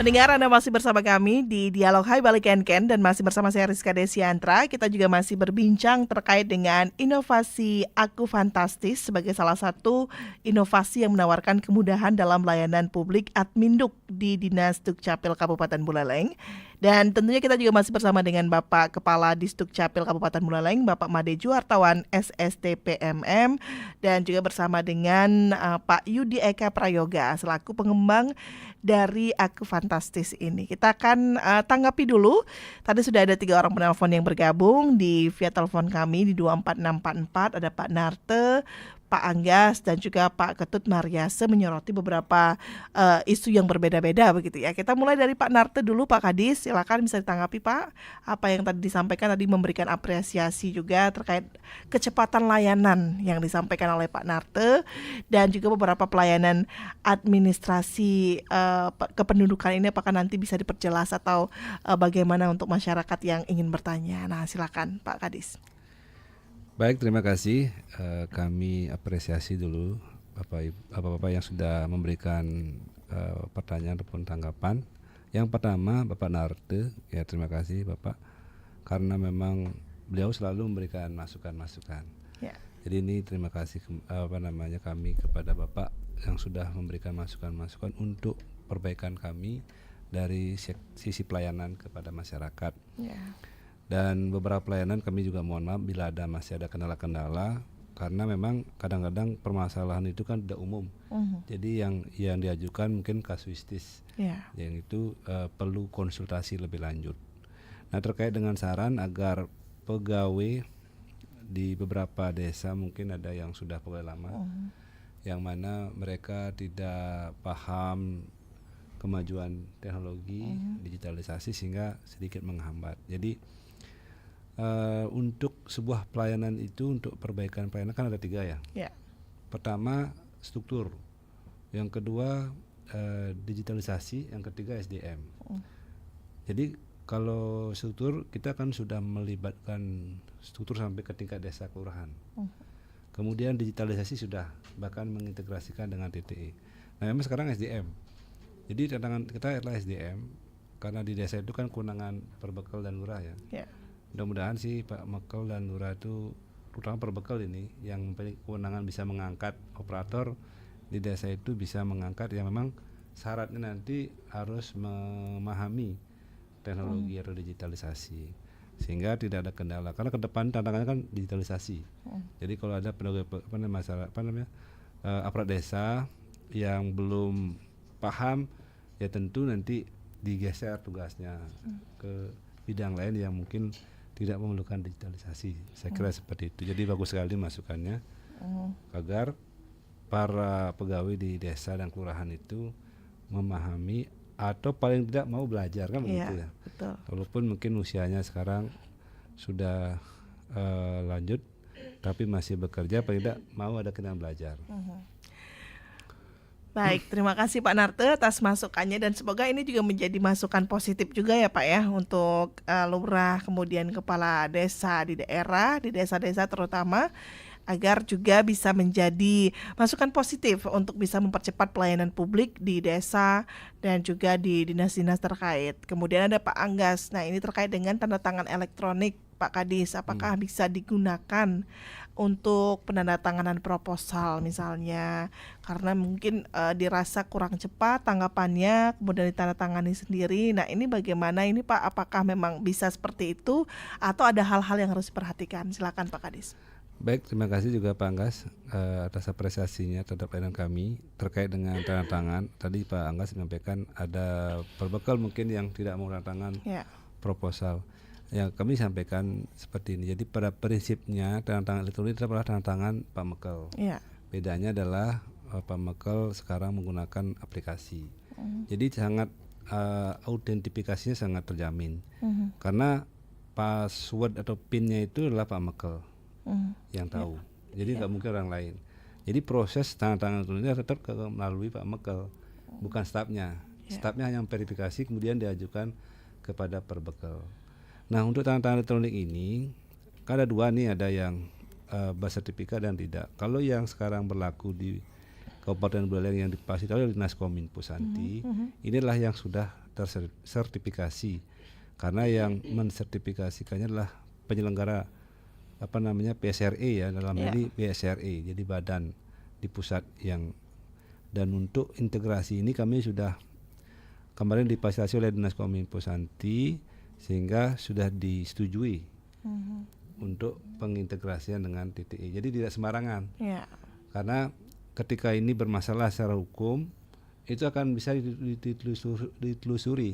Pendengar, Anda masih bersama kami di Dialog Hai Bali Ken-Ken dan masih bersama saya Rizka Desiantra. Kita juga masih berbincang terkait dengan inovasi Aku Fantastis sebagai salah satu inovasi yang menawarkan kemudahan dalam layanan publik Adminduk di Dinas Dukcapil Kabupaten Buleleng. Dan tentunya kita juga masih bersama dengan Bapak Kepala Disdukcapil Kabupaten Buleleng, Bapak Made Juhartawan SSTPMM, dan juga bersama dengan Pak Yudi Eka Prayoga selaku pengembang dari Aku Fantastis ini. Kita akan tanggapi dulu. Tadi sudah ada 3 orang penelpon yang bergabung di via telepon kami di 24644. Ada Pak Narte, Pak Anggas, dan juga Pak Ketut Mariase menyoroti beberapa isu yang berbeda-beda begitu ya. Kita mulai dari Pak Narte dulu, Pak Kadis. Silakan bisa ditanggapi Pak. Apa yang tadi disampaikan tadi memberikan apresiasi juga terkait kecepatan layanan yang disampaikan oleh Pak Narte dan juga beberapa pelayanan administrasi kependudukan ini apakah nanti bisa diperjelas atau bagaimana untuk masyarakat yang ingin bertanya. Nah, silakan Pak Kadis. Baik, terima kasih. Kami apresiasi dulu Bapak-Bapak yang sudah memberikan pertanyaan ataupun tanggapan. Yang pertama, Bapak Narte, ya terima kasih Bapak, karena memang beliau selalu memberikan masukan-masukan. Ya. Jadi ini terima kasih kami kepada Bapak yang sudah memberikan masukan-masukan untuk perbaikan kami dari sisi pelayanan kepada masyarakat. Ya. Dan beberapa pelayanan kami juga mohon maaf bila masih ada kendala-kendala, karena memang kadang-kadang permasalahan itu kan tidak umum. Jadi yang diajukan mungkin kasuistis, yang itu perlu konsultasi lebih lanjut. Nah, terkait dengan saran agar pegawai di beberapa desa mungkin ada yang sudah pegawai lama, yang mana mereka tidak paham kemajuan teknologi digitalisasi sehingga sedikit menghambat. Jadi untuk sebuah pelayanan itu, untuk perbaikan pelayanan kan ada 3 ya. Yeah. Pertama struktur, yang kedua digitalisasi, yang ketiga SDM. Jadi kalau struktur kita kan sudah melibatkan struktur sampai ke tingkat desa kelurahan. Kemudian digitalisasi sudah, bahkan mengintegrasikan dengan TTE. Nah memang sekarang SDM. Jadi tantangan kita adalah SDM, karena di desa itu kan kewenangan Perbekal dan Lurah ya. Mudah-mudahan sih Pak Mekel dan Lurah itu, terutama Perbekal ini yang memiliki kewenangan bisa mengangkat operator di desa itu, bisa mengangkat yang memang syaratnya nanti harus memahami teknologi atau digitalisasi, sehingga tidak ada kendala. Karena ke depan tantangannya kan digitalisasi. Jadi kalau ada pegawai aparat desa yang belum paham, ya tentu nanti digeser tugasnya ke bidang lain yang mungkin tidak memerlukan digitalisasi. Saya kira seperti itu. Jadi bagus sekali masukannya agar para pegawai di desa dan kelurahan itu memahami atau paling tidak mau belajar kan begitu ya. Betul. Walaupun mungkin usianya sekarang sudah lanjut, tapi masih bekerja, paling tidak mau ada keinginan belajar. Baik, terima kasih Pak Narte atas masukannya, dan semoga ini juga menjadi masukan positif juga ya Pak ya untuk lurah kemudian kepala desa di daerah, di desa-desa terutama, agar juga bisa menjadi masukan positif untuk bisa mempercepat pelayanan publik di desa dan juga di dinas-dinas terkait. Kemudian ada Pak Anggas, nah ini terkait dengan tanda tangan elektronik Pak Kadis, apakah bisa digunakan untuk penandatanganan proposal misalnya, karena mungkin dirasa kurang cepat tanggapannya, kemudian ditandatangani sendiri. Nah ini bagaimana ini Pak, apakah memang bisa seperti itu atau ada hal-hal yang harus diperhatikan? Silakan Pak Kadis. Baik, terima kasih juga Pak Anggas atas apresiasinya terhadap pelayanan kami terkait dengan tanda tangan. Tadi Pak Anggas menyampaikan ada Perbekal mungkin yang tidak mau tanda tangan proposal. Yang kami sampaikan seperti ini. Jadi pada prinsipnya tanda tangan elektronik adalah tanda tangan Pak Mekel. Bedanya adalah Pak Mekel sekarang menggunakan aplikasi. Jadi sangat autentifikasinya sangat terjamin. Karena password atau PIN-nya itu adalah Pak Mekel yang tahu. Jadi nggak mungkin orang lain. Jadi proses tanda tangan elektronik tetap melalui Pak Mekel, bukan stafnya. Stafnya hanya verifikasi kemudian diajukan kepada Perbekal. Nah untuk tanda tangan elektronik ini kan ada dua nih, ada yang bersertifikat dan tidak. Kalau yang sekarang berlaku di Kabupaten Buleleng yang difasilitasi oleh Dinas Kominfo Santi, inilah yang sudah tersertifikasi, karena yang mensertifikasikannya adalah penyelenggara PSRE ya, dalam ini PSRE, jadi badan di pusat yang, dan untuk integrasi ini kami sudah kemarin difasilitasi oleh Dinas Kominfo Santi, sehingga sudah disetujui untuk pengintegrasian dengan TTE. Jadi tidak sembarangan, karena ketika ini bermasalah secara hukum itu akan bisa ditelusuri.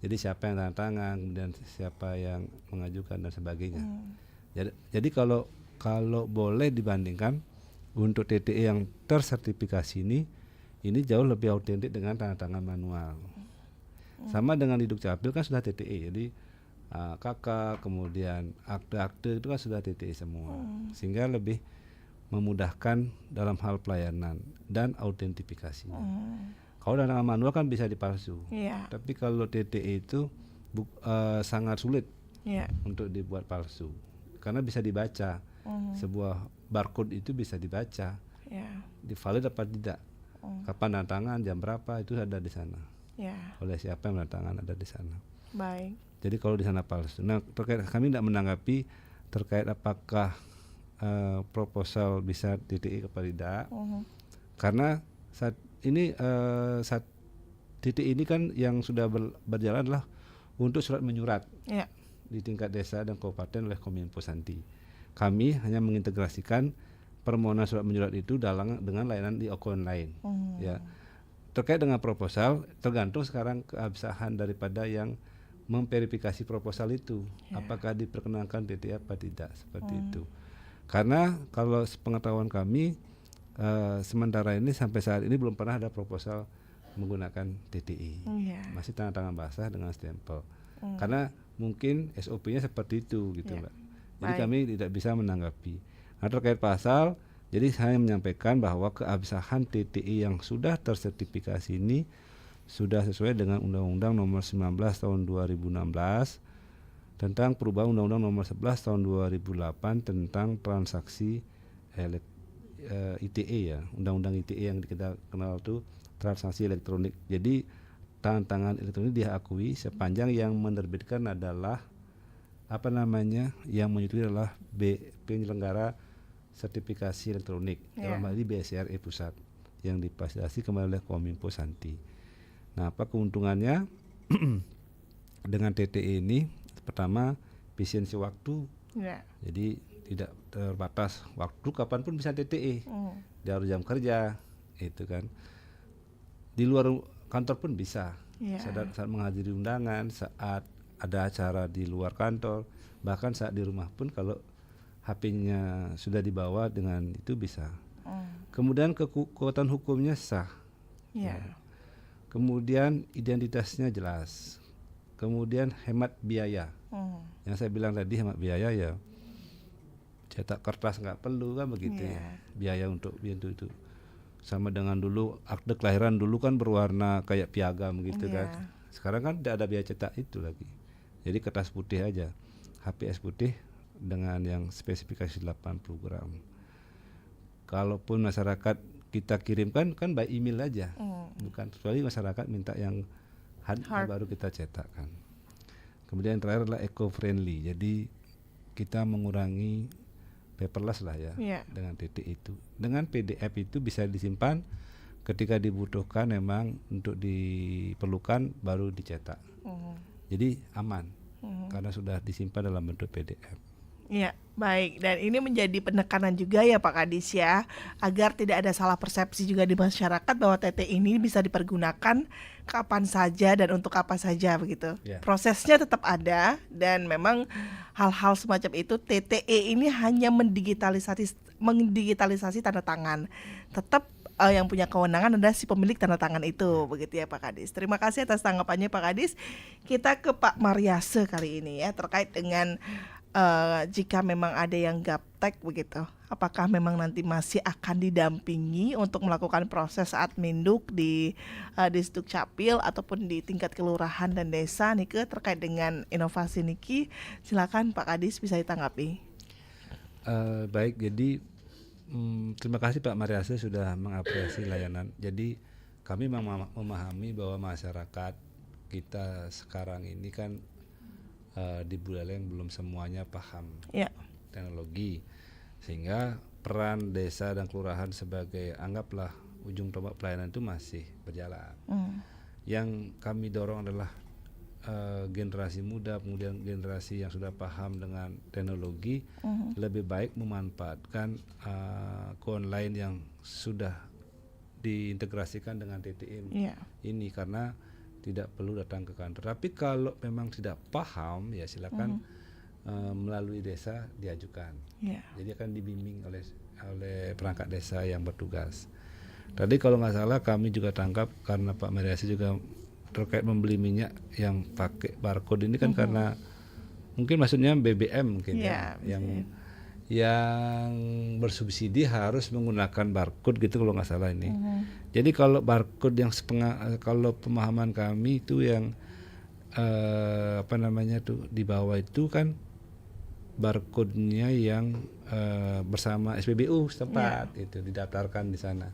Jadi siapa yang tanda tangan, kemudian siapa yang mengajukan dan sebagainya. Jadi kalau boleh dibandingkan untuk TTE yang tersertifikasi ini jauh lebih autentik dengan tanda tangan manual. Sama dengan di Dukcapil kan sudah TTE, jadi KK kemudian akte-akte itu kan sudah TTE semua, sehingga lebih memudahkan dalam hal pelayanan dan autentifikasi. Kalau tanda tangan manual kan bisa dipalsu, tapi kalau TTE itu sangat sulit untuk dibuat palsu. Karena bisa dibaca, sebuah barcode itu bisa dibaca, divalid apa tidak, kapan tanda tangan, jam berapa, itu ada di sana, oleh siapa yang tanda tangan ada di sana. Baik. Jadi kalau di sana palsu. Nah terkait kami tidak menanggapi terkait apakah proposal bisa TTE apa tidak, karena saat ini TTE ini kan yang sudah berjalan adalah untuk surat menyurat. Di tingkat desa dan kabupaten oleh Kominfo Santi. Kami hanya mengintegrasikan permohonan surat menyurat itu dengan layanan di akun lain. Ya. Terkait dengan proposal, tergantung sekarang keabsahan daripada yang memverifikasi proposal itu, apakah diperkenankan TTE apa tidak, seperti itu. Karena kalau pengetahuan kami sementara ini sampai saat ini belum pernah ada proposal menggunakan TTE. Masih tanda tangan basah dengan stempel. Karena mungkin SOP-nya seperti itu gitu Mbak. Jadi kami tidak bisa menanggapi. Nah terkait pasal, jadi saya menyampaikan bahwa keabsahan TTE yang sudah tersertifikasi ini sudah sesuai dengan Undang-Undang Nomor 19 Tahun 2016 tentang perubahan Undang-Undang Nomor 11 Tahun 2008 tentang transaksi ITE ya, Undang-Undang ITE yang kita kenal itu transaksi elektronik. Jadi tangan elektronik diakui sepanjang yang menerbitkan adalah yang menyetujui adalah penyelenggara sertifikasi elektronik dalam hal ini BSRE pusat yang difasilitasi kembali oleh Kominfo Santi. Nah, apa keuntungannya dengan TTE ini? Pertama, efisiensi waktu. Jadi tidak terbatas waktu, kapanpun bisa TTE. Di luar jam kerja, itu kan. Di luar kantor pun bisa. Saat menghadiri undangan, saat ada acara di luar kantor, bahkan saat di rumah pun kalau HP-nya sudah dibawa dengan itu bisa. Kemudian kekuatan hukumnya sah. Kemudian identitasnya jelas. Kemudian hemat biaya. Yang saya bilang tadi hemat biaya ya, cetak kertas nggak perlu kan begitu ya. Biaya untuk itu sama dengan dulu akte kelahiran dulu kan berwarna kayak piagam gitu kan. Sekarang kan tidak ada biaya cetak itu lagi. Jadi kertas putih aja, HPS putih dengan yang spesifikasi 80 gram. Kalaupun masyarakat kita kirimkan kan by email aja, bukan, kecuali masyarakat minta yang hard baru kita cetakkan. Kemudian yang terakhir adalah eco-friendly, jadi kita mengurangi paperless lah ya dengan TTE itu. Dengan PDF itu bisa disimpan, ketika dibutuhkan memang untuk diperlukan baru dicetak. Jadi aman karena sudah disimpan dalam bentuk PDF. Ya, baik. Dan ini menjadi penekanan juga ya Pak Kadis ya, agar tidak ada salah persepsi juga di masyarakat bahwa TTE ini bisa dipergunakan kapan saja dan untuk apa saja begitu. Prosesnya tetap ada dan memang hal-hal semacam itu TTE ini hanya mendigitalisasi tanda tangan. Tetap yang punya kewenangan adalah si pemilik tanda tangan itu, begitu ya Pak Kadis. Terima kasih atas tanggapannya Pak Kadis. Kita ke Pak Mariase kali ini ya, terkait dengan jika memang ada yang gaptek begitu, apakah memang nanti masih akan didampingi untuk melakukan proses adminduk di Disdukcapil ataupun di tingkat kelurahan dan desa Nike terkait dengan inovasi niki? Silakan Pak Kadis bisa ditanggapi. Baik, jadi terima kasih Pak Mariase sudah mengapresiasi layanan. Jadi kami memahami bahwa masyarakat kita sekarang ini kan di Buleleng belum semuanya paham teknologi, sehingga peran desa dan kelurahan sebagai anggaplah ujung tombak pelayanan itu masih berjalan. Yang kami dorong adalah generasi muda, kemudian generasi yang sudah paham dengan teknologi lebih baik memanfaatkan online yang sudah diintegrasikan dengan TTE ini, karena tidak perlu datang ke kantor. Tapi kalau memang tidak paham ya silakan melalui desa diajukan. Jadi akan dibimbing oleh perangkat desa yang bertugas. Tadi kalau nggak salah kami juga tangkap karena Pak Mariase juga terkait membeli minyak yang pakai barcode ini kan karena mungkin maksudnya BBM mungkin yang bersubsidi harus menggunakan barcode gitu kalau nggak salah ini. Jadi kalau barcode yang kalau pemahaman kami itu yang di bawah itu kan barcode-nya yang bersama SPBU setempat itu didaftarkan di sana.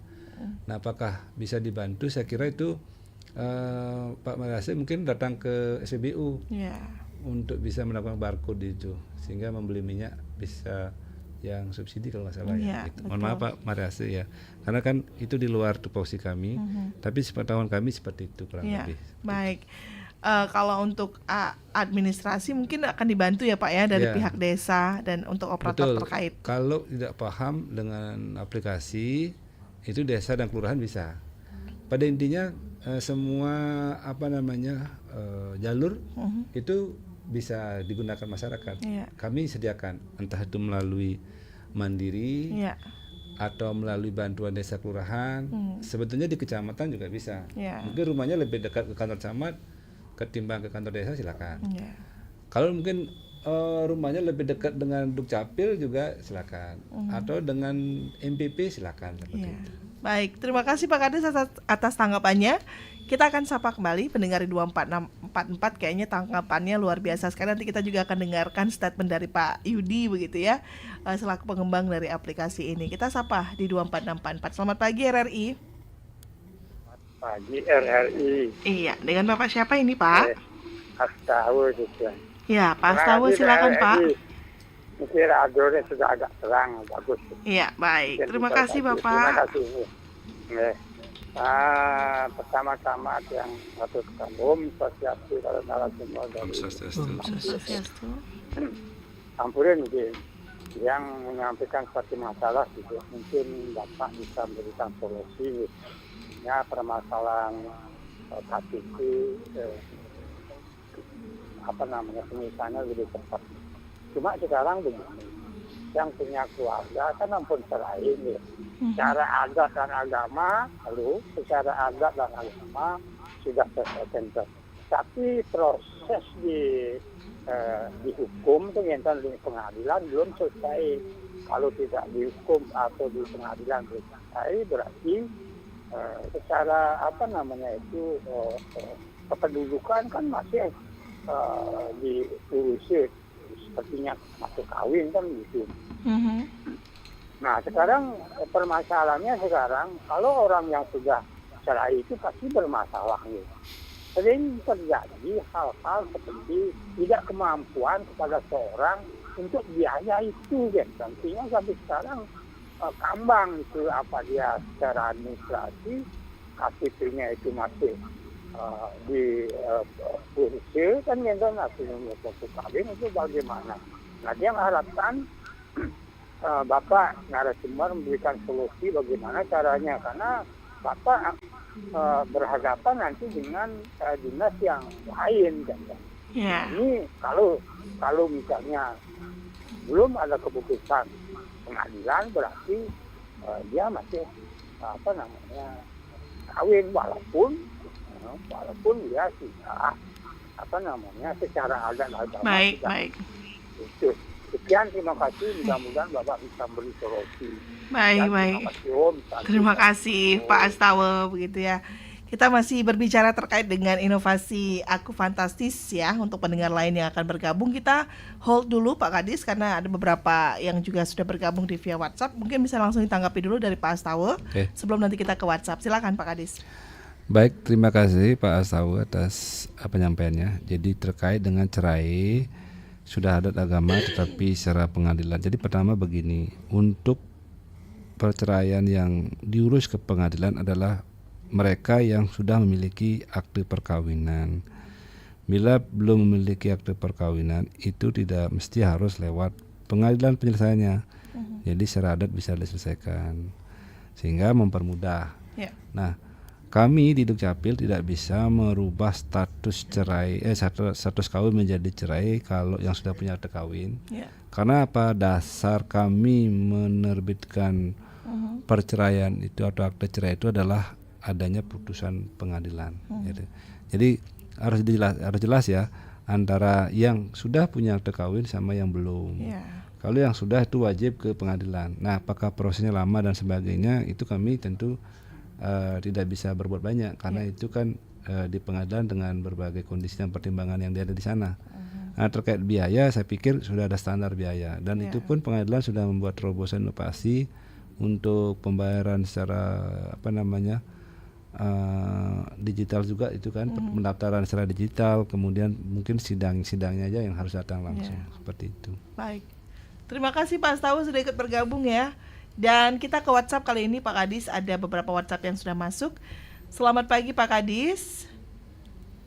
Nah, apakah bisa dibantu? Saya kira itu Pak Mariase mungkin datang ke SPBU untuk bisa melakukan barcode itu sehingga membeli minyak bisa yang subsidi kalau nggak salah gitu. Mohon maaf Pak Mariase ya, karena kan itu di luar tupoksi kami, tapi sepengetahuan kami seperti itu kurang lebih. Baik, kalau untuk administrasi mungkin akan dibantu ya Pak ya dari pihak desa dan untuk operator terkait. Kalau tidak paham dengan aplikasi itu desa dan kelurahan bisa. Pada intinya semua jalur itu bisa digunakan masyarakat. Kami sediakan entah itu melalui mandiri atau melalui bantuan desa kelurahan. Sebetulnya di kecamatan juga bisa. Mungkin rumahnya lebih dekat ke kantor camat ketimbang ke kantor desa, silakan. Kalau mungkin rumahnya lebih dekat dengan Dukcapil juga silakan. Atau dengan MPP silakan seperti itu. Baik, terima kasih Pak Kades atas tanggapannya. Kita akan sapa kembali pendengar di 24644, kayaknya tanggapannya luar biasa sekali. Nanti kita juga akan dengarkan statement dari Pak Yudi begitu ya, selaku pengembang dari aplikasi ini. Kita sapa di 24644. Selamat pagi RRI. Pagi RRI. Iya, dengan Bapak siapa ini Pak? Astawu juga. Ya, Pak Astawu silakan Pak. Mungkin radionya sudah agak terang, bagus. Iya, baik. Terima kasih Bapak. Terima kasih. Pertama-tama yang satu kampung Swastiastu kalau narasumber dari Swastiastu. Ampurin mungkin yang menyampaikan suatu masalah gitu. Mungkin Bapak bisa memberikan solusi. Ya, permasalahan KTP penyisaannya lebih cepat. Cuma sekarang begini, yang punya keluarga kan ampun cerai ini. Secara adat dan agama, lalu secara adat dan agama sudah tertentu. Tapi proses dihukum itu yang di pengadilan belum selesai. Kalau tidak dihukum atau di pengadilan belum selesai, berarti secara kependudukan kan masih diurusi sepertinya masuk kawin kan gitu. Nah sekarang permasalahannya kalau orang yang sudah cerai itu pasti bermasalah gitu. Sering terjadi hal-hal seperti tidak kemampuan kepada seorang untuk biaya itu kan. Tentunya sampai sekarang kambang itu dia secara administrasi KTP-nya itu masih di kursi kan gitu, hasilnya waktu kawin itu bagaimana. Nah dia mengharapkan Bapak narasumber memberikan solusi bagaimana caranya, karena Bapak berhadapan nanti dengan dinas yang lain kan. Yeah. Ini kalau misalnya belum ada keputusan pengadilan berarti dia masih kawin walaupun dia sudah secara adat agama. Baik. Itu. Sekian, terima kasih. Mudah-mudahan Bapak bisa beri solusi. Baik. Terima kasih Pak Astawa begitu ya. Kita masih berbicara terkait dengan inovasi Aku Fantastis ya. Untuk pendengar lain yang akan bergabung, kita hold dulu Pak Kadis karena ada beberapa yang juga sudah bergabung di via WhatsApp. Mungkin bisa langsung ditanggapi dulu dari Pak Astawa sebelum nanti kita ke WhatsApp. Silakan Pak Kadis. Baik, terima kasih Pak Astawa atas penyampaiannya. Jadi terkait dengan cerai sudah adat agama tetapi secara pengadilan. Jadi pertama begini, untuk perceraian yang diurus ke pengadilan adalah mereka yang sudah memiliki akte perkawinan. Bila belum memiliki akte perkawinan itu tidak mesti harus lewat pengadilan penyelesaiannya. Jadi secara adat bisa diselesaikan sehingga mempermudah. Nah, kami di Dukcapil tidak bisa merubah status cerai status kawin menjadi cerai kalau yang sudah punya akte kawin. Karena apa? Dasar kami menerbitkan perceraian itu atau akte cerai itu adalah adanya putusan pengadilan. Gitu. Jadi harus jelas ya antara yang sudah punya akte kawin sama yang belum. Kalau yang sudah itu wajib ke pengadilan. Nah, apakah prosesnya lama dan sebagainya itu kami tentu tidak bisa berbuat banyak karena itu kan di pengadilan dengan berbagai kondisi dan pertimbangan yang ada di sana. Nah, terkait biaya saya pikir sudah ada standar biaya dan itu pun pengadilan sudah membuat terobosan inovasi untuk pembayaran secara digital juga itu kan, pendaftaran secara digital, kemudian mungkin sidangnya aja yang harus datang langsung seperti itu. Baik. Terima kasih Pak Astawa sudah ikut bergabung ya. Dan kita ke WhatsApp kali ini Pak Kadis, ada beberapa WhatsApp yang sudah masuk. Selamat pagi Pak Kadis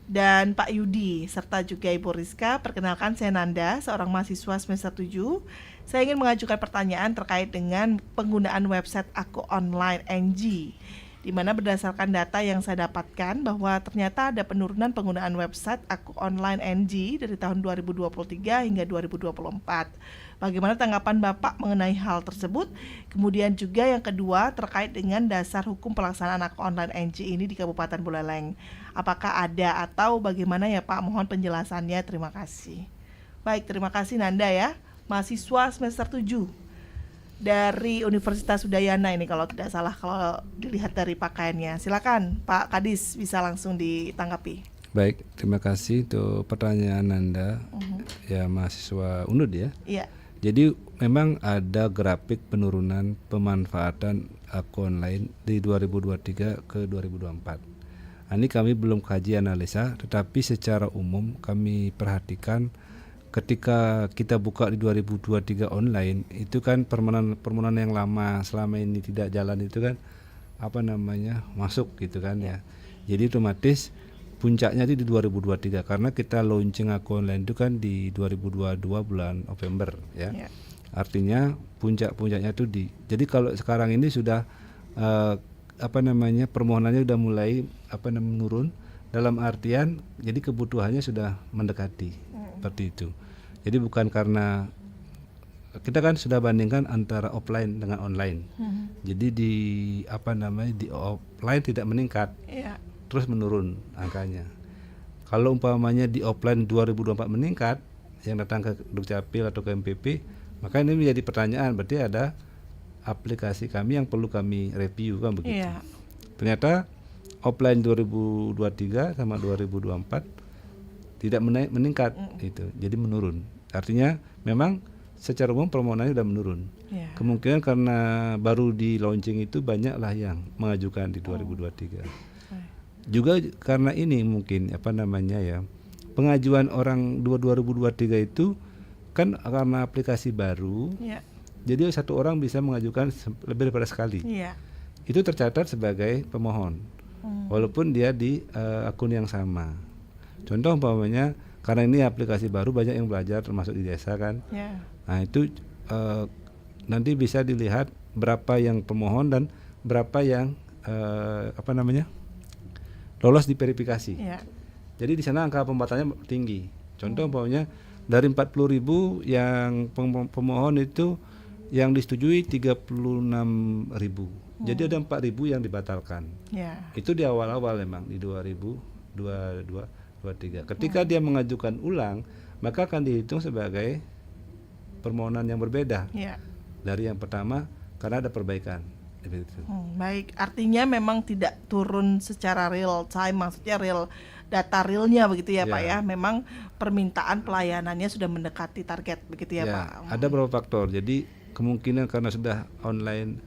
dan Pak Yudi serta juga Ibu Rizka. Perkenalkan saya Nanda, seorang mahasiswa semester 7. Saya ingin mengajukan pertanyaan terkait dengan penggunaan website Aku Online NG, di mana berdasarkan data yang saya dapatkan bahwa ternyata ada penurunan penggunaan website Aku Online NG dari tahun 2023 hingga 2024. Bagaimana tanggapan Bapak mengenai hal tersebut? Kemudian juga yang kedua terkait dengan dasar hukum pelaksanaan Aku Online NG ini di Kabupaten Buleleng. Apakah ada atau bagaimana ya Pak? Mohon penjelasannya, terima kasih. Baik, terima kasih Nanda ya, mahasiswa semester 7. dari Universitas Udayana ini kalau tidak salah kalau dilihat dari pakaiannya. Silakan Pak Kadis bisa langsung ditanggapi. Baik, terima kasih untuk pertanyaan Anda, ya mahasiswa UNUD ya. Iya. Jadi memang ada grafik penurunan pemanfaatan akun online di 2023 ke 2024. Ini kami belum kaji analisa, tetapi secara umum kami perhatikan ketika kita buka di 2023 online itu kan permohonan yang lama selama ini tidak jalan itu kan masuk gitu kan ya. Jadi otomatis puncaknya itu di 2023 karena kita launching akun online itu kan di 2022 bulan November ya. Artinya puncaknya itu jadi kalau sekarang ini sudah permohonannya sudah mulai menurun dalam artian jadi kebutuhannya sudah mendekati. Seperti itu. Jadi bukan karena kita kan sudah bandingkan antara offline dengan online. Jadi di offline tidak meningkat, terus menurun angkanya. Kalau umpamanya di offline 2024 meningkat, yang datang ke Dukcapil atau ke MPP, maka ini menjadi pertanyaan. Berarti ada aplikasi kami yang perlu kami review kan begitu. Ternyata offline 2023 sama 2024 tidak meningkat itu, jadi menurun. Artinya memang secara umum permohonannya sudah menurun. Kemungkinan karena baru di launching itu banyaklah yang mengajukan di 2023. Juga karena ini mungkin pengajuan orang 2023 itu kan karena aplikasi baru. Jadi satu orang bisa mengajukan lebih daripada sekali. Itu tercatat sebagai pemohon, walaupun dia di akun yang sama. Contoh umpamanya karena ini aplikasi baru banyak yang belajar termasuk di desa kan. Nah itu nanti bisa dilihat berapa yang pemohon dan berapa yang lolos di verifikasi. Jadi di sana angka pembatalnya tinggi. Contoh umpamanya dari 40.000 yang pemohon itu yang disetujui 36.000. Jadi ada 4.000 yang dibatalkan. Itu di awal-awal memang di 2023. Ketika dia mengajukan ulang, maka akan dihitung sebagai permohonan yang berbeda dari yang pertama karena ada perbaikan. Baik, artinya memang tidak turun secara real time, maksudnya data realnya begitu ya Pak ya. Memang permintaan pelayanannya sudah mendekati target begitu ya Pak. Ada beberapa faktor. Jadi kemungkinan karena sudah online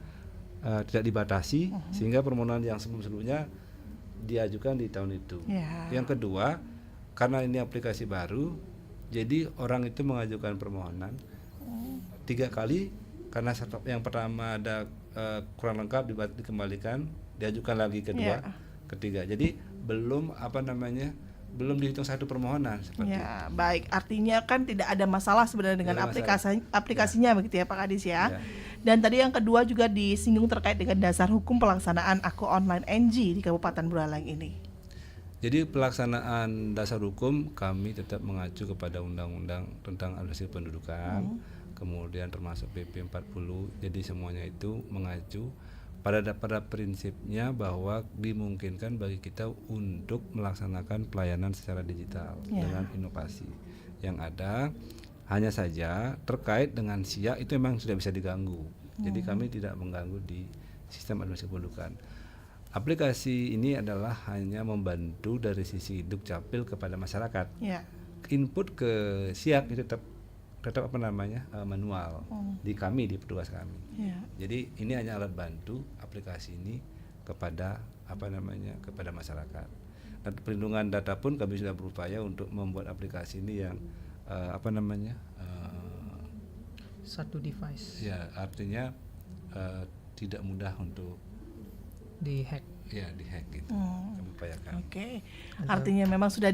tidak dibatasi sehingga permohonan yang sebelumnya diajukan di tahun itu. Yang kedua, karena ini aplikasi baru, jadi orang itu mengajukan permohonan 3 kali karena yang pertama ada kurang lengkap dikembalikan, diajukan lagi kedua, ketiga. Jadi belum belum dihitung satu permohonan seperti itu. Baik, artinya kan tidak ada masalah sebenarnya dengan aplikasinya begitu ya Pak Kadis ya. Dan tadi yang kedua juga disinggung terkait dengan dasar hukum pelaksanaan akun online NG di Kabupaten Buleleng ini. Jadi pelaksanaan dasar hukum kami tetap mengacu kepada Undang-Undang tentang Administrasi Pendudukan, kemudian termasuk PP 40. Jadi semuanya itu mengacu pada prinsipnya bahwa dimungkinkan bagi kita untuk melaksanakan pelayanan secara digital dengan inovasi yang ada. Hanya saja terkait dengan SIA itu memang sudah bisa diganggu. Jadi kami tidak mengganggu di sistem administrasi pendudukan. Aplikasi ini adalah hanya membantu dari sisi Dukcapil kepada masyarakat. Input ke SIA itu tetap manual di kami, di petugas kami. Jadi ini hanya alat bantu aplikasi ini kepada kepada masyarakat. Dan perlindungan data pun kami sudah berupaya untuk membuat aplikasi ini yang satu device. Artinya tidak mudah untuk dihack. Dihack gitu. Kami upayakan. Artinya memang sudah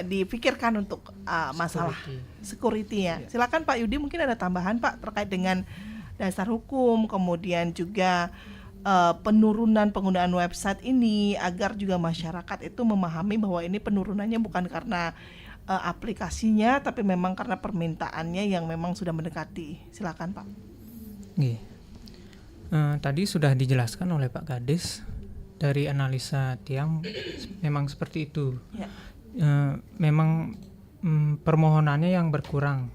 dipikirkan untuk masalah security ya. Silakan Pak Yudi, mungkin ada tambahan Pak terkait dengan dasar hukum, kemudian juga penurunan penggunaan website ini agar juga masyarakat itu memahami bahwa ini penurunannya bukan karena aplikasinya, tapi memang karena permintaannya yang memang sudah mendekati. Silakan Pak. Tadi sudah dijelaskan oleh Pak Kadis, dari analisa Tiang memang seperti itu. Memang permohonannya yang berkurang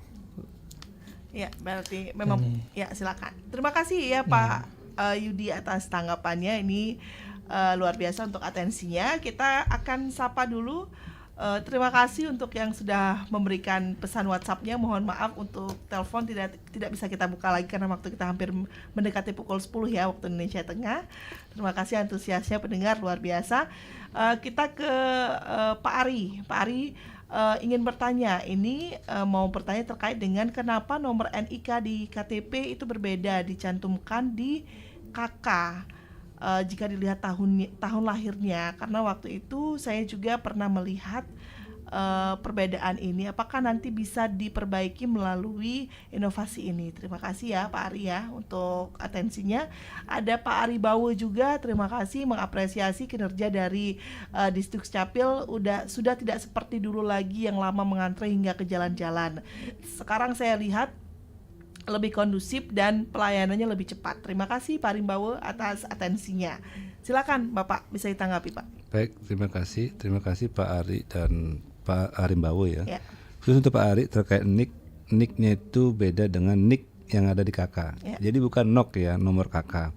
Ya, berarti memang ya silakan. Terima kasih ya Pak Yudi atas tanggapannya. Ini luar biasa untuk atensinya. Kita akan sapa dulu. Terima kasih untuk yang sudah memberikan pesan WhatsApp-nya. Mohon maaf untuk telepon tidak bisa kita buka lagi karena waktu kita hampir mendekati pukul 10 ya waktu Indonesia Tengah. Terima kasih antusiasnya pendengar luar biasa. Kita ke Pak Ari. Pak Ari ingin bertanya. Ini mau bertanya terkait dengan kenapa nomor NIK di KTP itu berbeda dicantumkan di KK. Jika dilihat tahun lahirnya, karena waktu itu saya juga pernah melihat perbedaan ini. Apakah nanti bisa diperbaiki melalui inovasi ini? Terima kasih ya Pak Ari ya untuk atensinya. Ada Pak Ari Bawo juga, terima kasih mengapresiasi kinerja dari Disduk Capil. Sudah tidak seperti dulu lagi yang lama mengantre hingga ke jalan-jalan. Sekarang saya lihat lebih kondusif dan pelayanannya lebih cepat. Terima kasih Pak Rimbawo atas atensinya. Silakan Bapak bisa ditanggapi Pak. Baik, terima kasih Pak Ari dan Pak Rimbawo ya. Khusus untuk Pak Ari terkait nicknya itu beda dengan nick yang ada di KK. Jadi bukan NOK ya, nomor KK.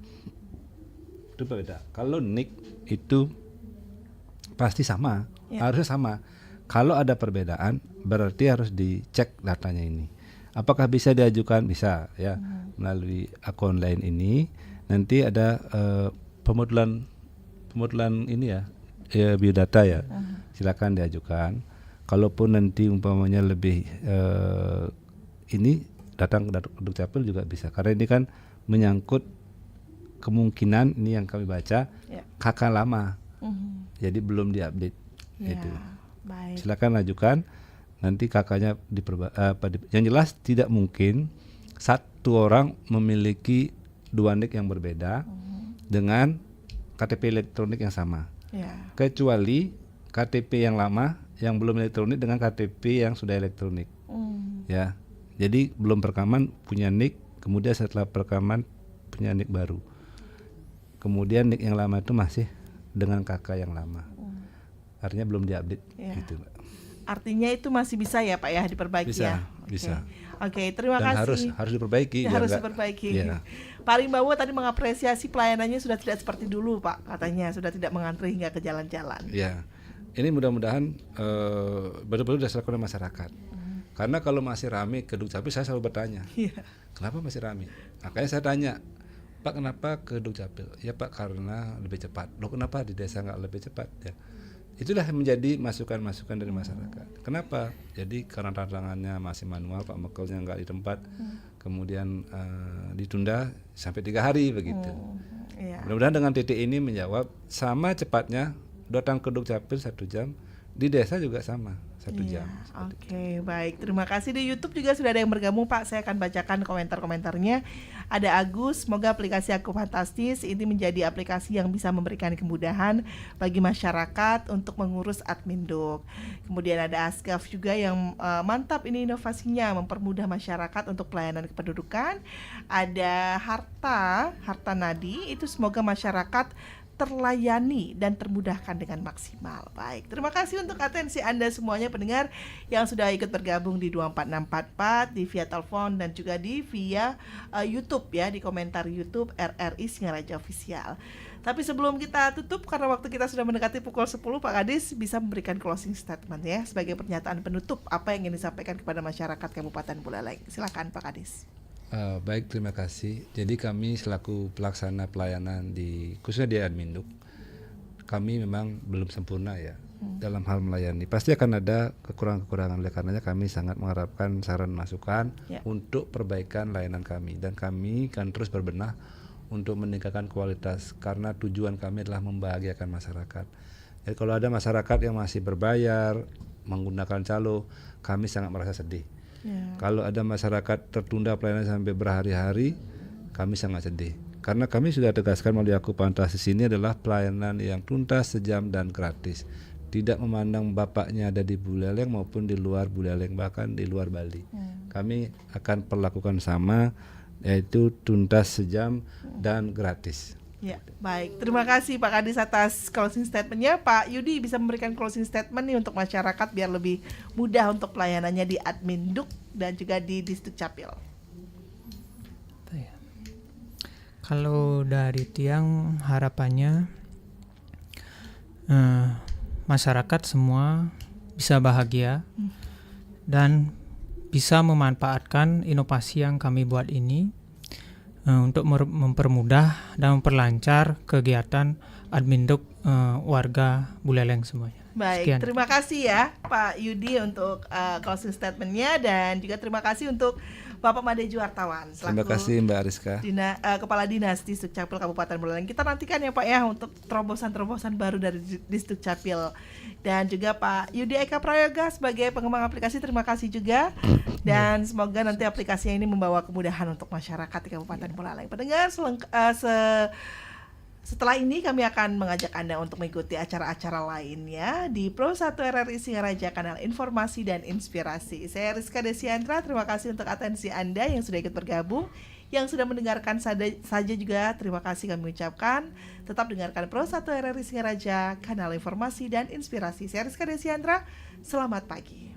Itu beda. Kalau nick itu pasti sama, harusnya sama. Kalau ada perbedaan berarti harus dicek datanya ini. Apakah bisa diajukan? Bisa ya, melalui akun lain ini. Nanti ada pemodelan ini ya biodata ya. Silakan diajukan. Kalaupun nanti umpamanya lebih ini datang ke Dukcapil juga bisa. Karena ini kan menyangkut kemungkinan ini yang kami baca KK lama. Jadi belum diupdate itu. Baik. Silakan ajukan. Nanti kakaknya yang jelas tidak mungkin satu orang memiliki dua nick yang berbeda dengan KTP elektronik yang sama. Kecuali KTP yang lama yang belum elektronik dengan KTP yang sudah elektronik. Ya. Jadi belum perekaman punya nick, kemudian setelah perekaman punya nick baru. Kemudian nick yang lama itu masih dengan kakak yang lama. Artinya belum diupdate gitu. Artinya itu masih bisa ya Pak ya diperbaiki ya? Bisa. Oke, terima kasih. Harus diperbaiki. Harus diperbaiki. Pak Rimbawo tadi mengapresiasi pelayanannya sudah tidak seperti dulu Pak, katanya sudah tidak mengantri hingga ke jalan-jalan. Ya, ini mudah-mudahan betul-betul didasarkan oleh masyarakat. Karena kalau masih ramai ke Dukcapil saya selalu bertanya, kenapa masih ramai? Makanya saya tanya, Pak kenapa ke Dukcapil? Ya Pak karena lebih cepat. Loh kenapa di desa nggak lebih cepat? Ya. Itulah menjadi masukan-masukan dari masyarakat. Kenapa? Jadi karena tantangannya masih manual, Pak Mekelnya nggak di tempat, kemudian ditunda sampai 3 hari begitu. Mudah-mudahan dengan titik ini menjawab sama cepatnya datang ke Dukcapil 1 jam, di desa juga sama 1 jam. Oke, baik. Terima kasih. Di YouTube juga sudah ada yang bergabung Pak. Saya akan bacakan komentar-komentarnya. Ada Agus, semoga aplikasi Aku Fantastis ini menjadi aplikasi yang bisa memberikan kemudahan bagi masyarakat untuk mengurus adminduk. Kemudian ada Asgaf juga yang mantap ini inovasinya, mempermudah masyarakat untuk pelayanan kependudukan. Ada Harta Nadi, itu semoga masyarakat terlayani dan termudahkan dengan maksimal. Baik, terima kasih untuk atensi Anda semuanya pendengar yang sudah ikut bergabung di 24644, di via telepon dan juga di via YouTube ya, di komentar YouTube RRI Singaraja Official. Tapi sebelum kita tutup karena waktu kita sudah mendekati pukul 10, Pak Kadis bisa memberikan closing statement ya sebagai pernyataan penutup apa yang ingin disampaikan kepada masyarakat Kabupaten Buleleng. Silakan Pak Kadis. Baik, terima kasih. Jadi kami selaku pelaksana pelayanan khususnya di Adminduk, kami memang belum sempurna ya dalam hal melayani. Pasti akan ada kekurangan-kekurangan, oleh karenanya kami sangat mengharapkan saran masukan untuk perbaikan layanan kami, dan kami akan terus berbenah untuk meningkatkan kualitas karena tujuan kami adalah membahagiakan masyarakat. Jadi kalau ada masyarakat yang masih berbayar menggunakan calo, kami sangat merasa sedih. Kalau ada masyarakat tertunda pelayanan sampai berhari-hari, kami sangat sedih. Karena kami sudah tegaskan melalui Aku Fantastis ini adalah pelayanan yang tuntas, sejam, dan gratis. Tidak memandang bapaknya ada di Buleleng maupun di luar Buleleng, bahkan di luar Bali. Kami akan perlakukan sama, yaitu tuntas, sejam, dan gratis. Ya, baik. Terima kasih Pak Kadis atas closing statement-nya. Pak Yudi bisa memberikan closing statement nih untuk masyarakat biar lebih mudah untuk pelayanannya di Adminduk dan juga di Disduk Capil. Kalau dari Tiang harapannya masyarakat semua bisa bahagia dan bisa memanfaatkan inovasi yang kami buat ini untuk mempermudah dan memperlancar kegiatan Adminduk warga Buleleng semuanya. Baik, Sekian. terima kasih ya Pak Yudi untuk closing statement-nya, dan juga terima kasih untuk Bapak Made Juwartawan Terima kasih Mbak Ariska, Kepala Dinas di Dukcapil Kabupaten Buleleng. Kita nantikan ya Pak ya untuk terobosan-terobosan baru dari Dukcapil, dan juga Pak Yudi Eka Prayoga sebagai pengembang aplikasi. Terima kasih juga, dan semoga nanti aplikasinya ini membawa kemudahan untuk masyarakat di Kabupaten Buleleng. Pendengar, setelah ini kami akan mengajak Anda untuk mengikuti acara-acara lainnya di Pro 1 RRI Singaraja, kanal informasi dan inspirasi. Saya Rizka Desiandra, terima kasih untuk atensi Anda yang sudah ikut bergabung, yang sudah mendengarkan saja juga terima kasih kami ucapkan. Tetap dengarkan Pro 1 RRI Singaraja, kanal informasi dan inspirasi. Saya Rizka Desiandra, selamat pagi.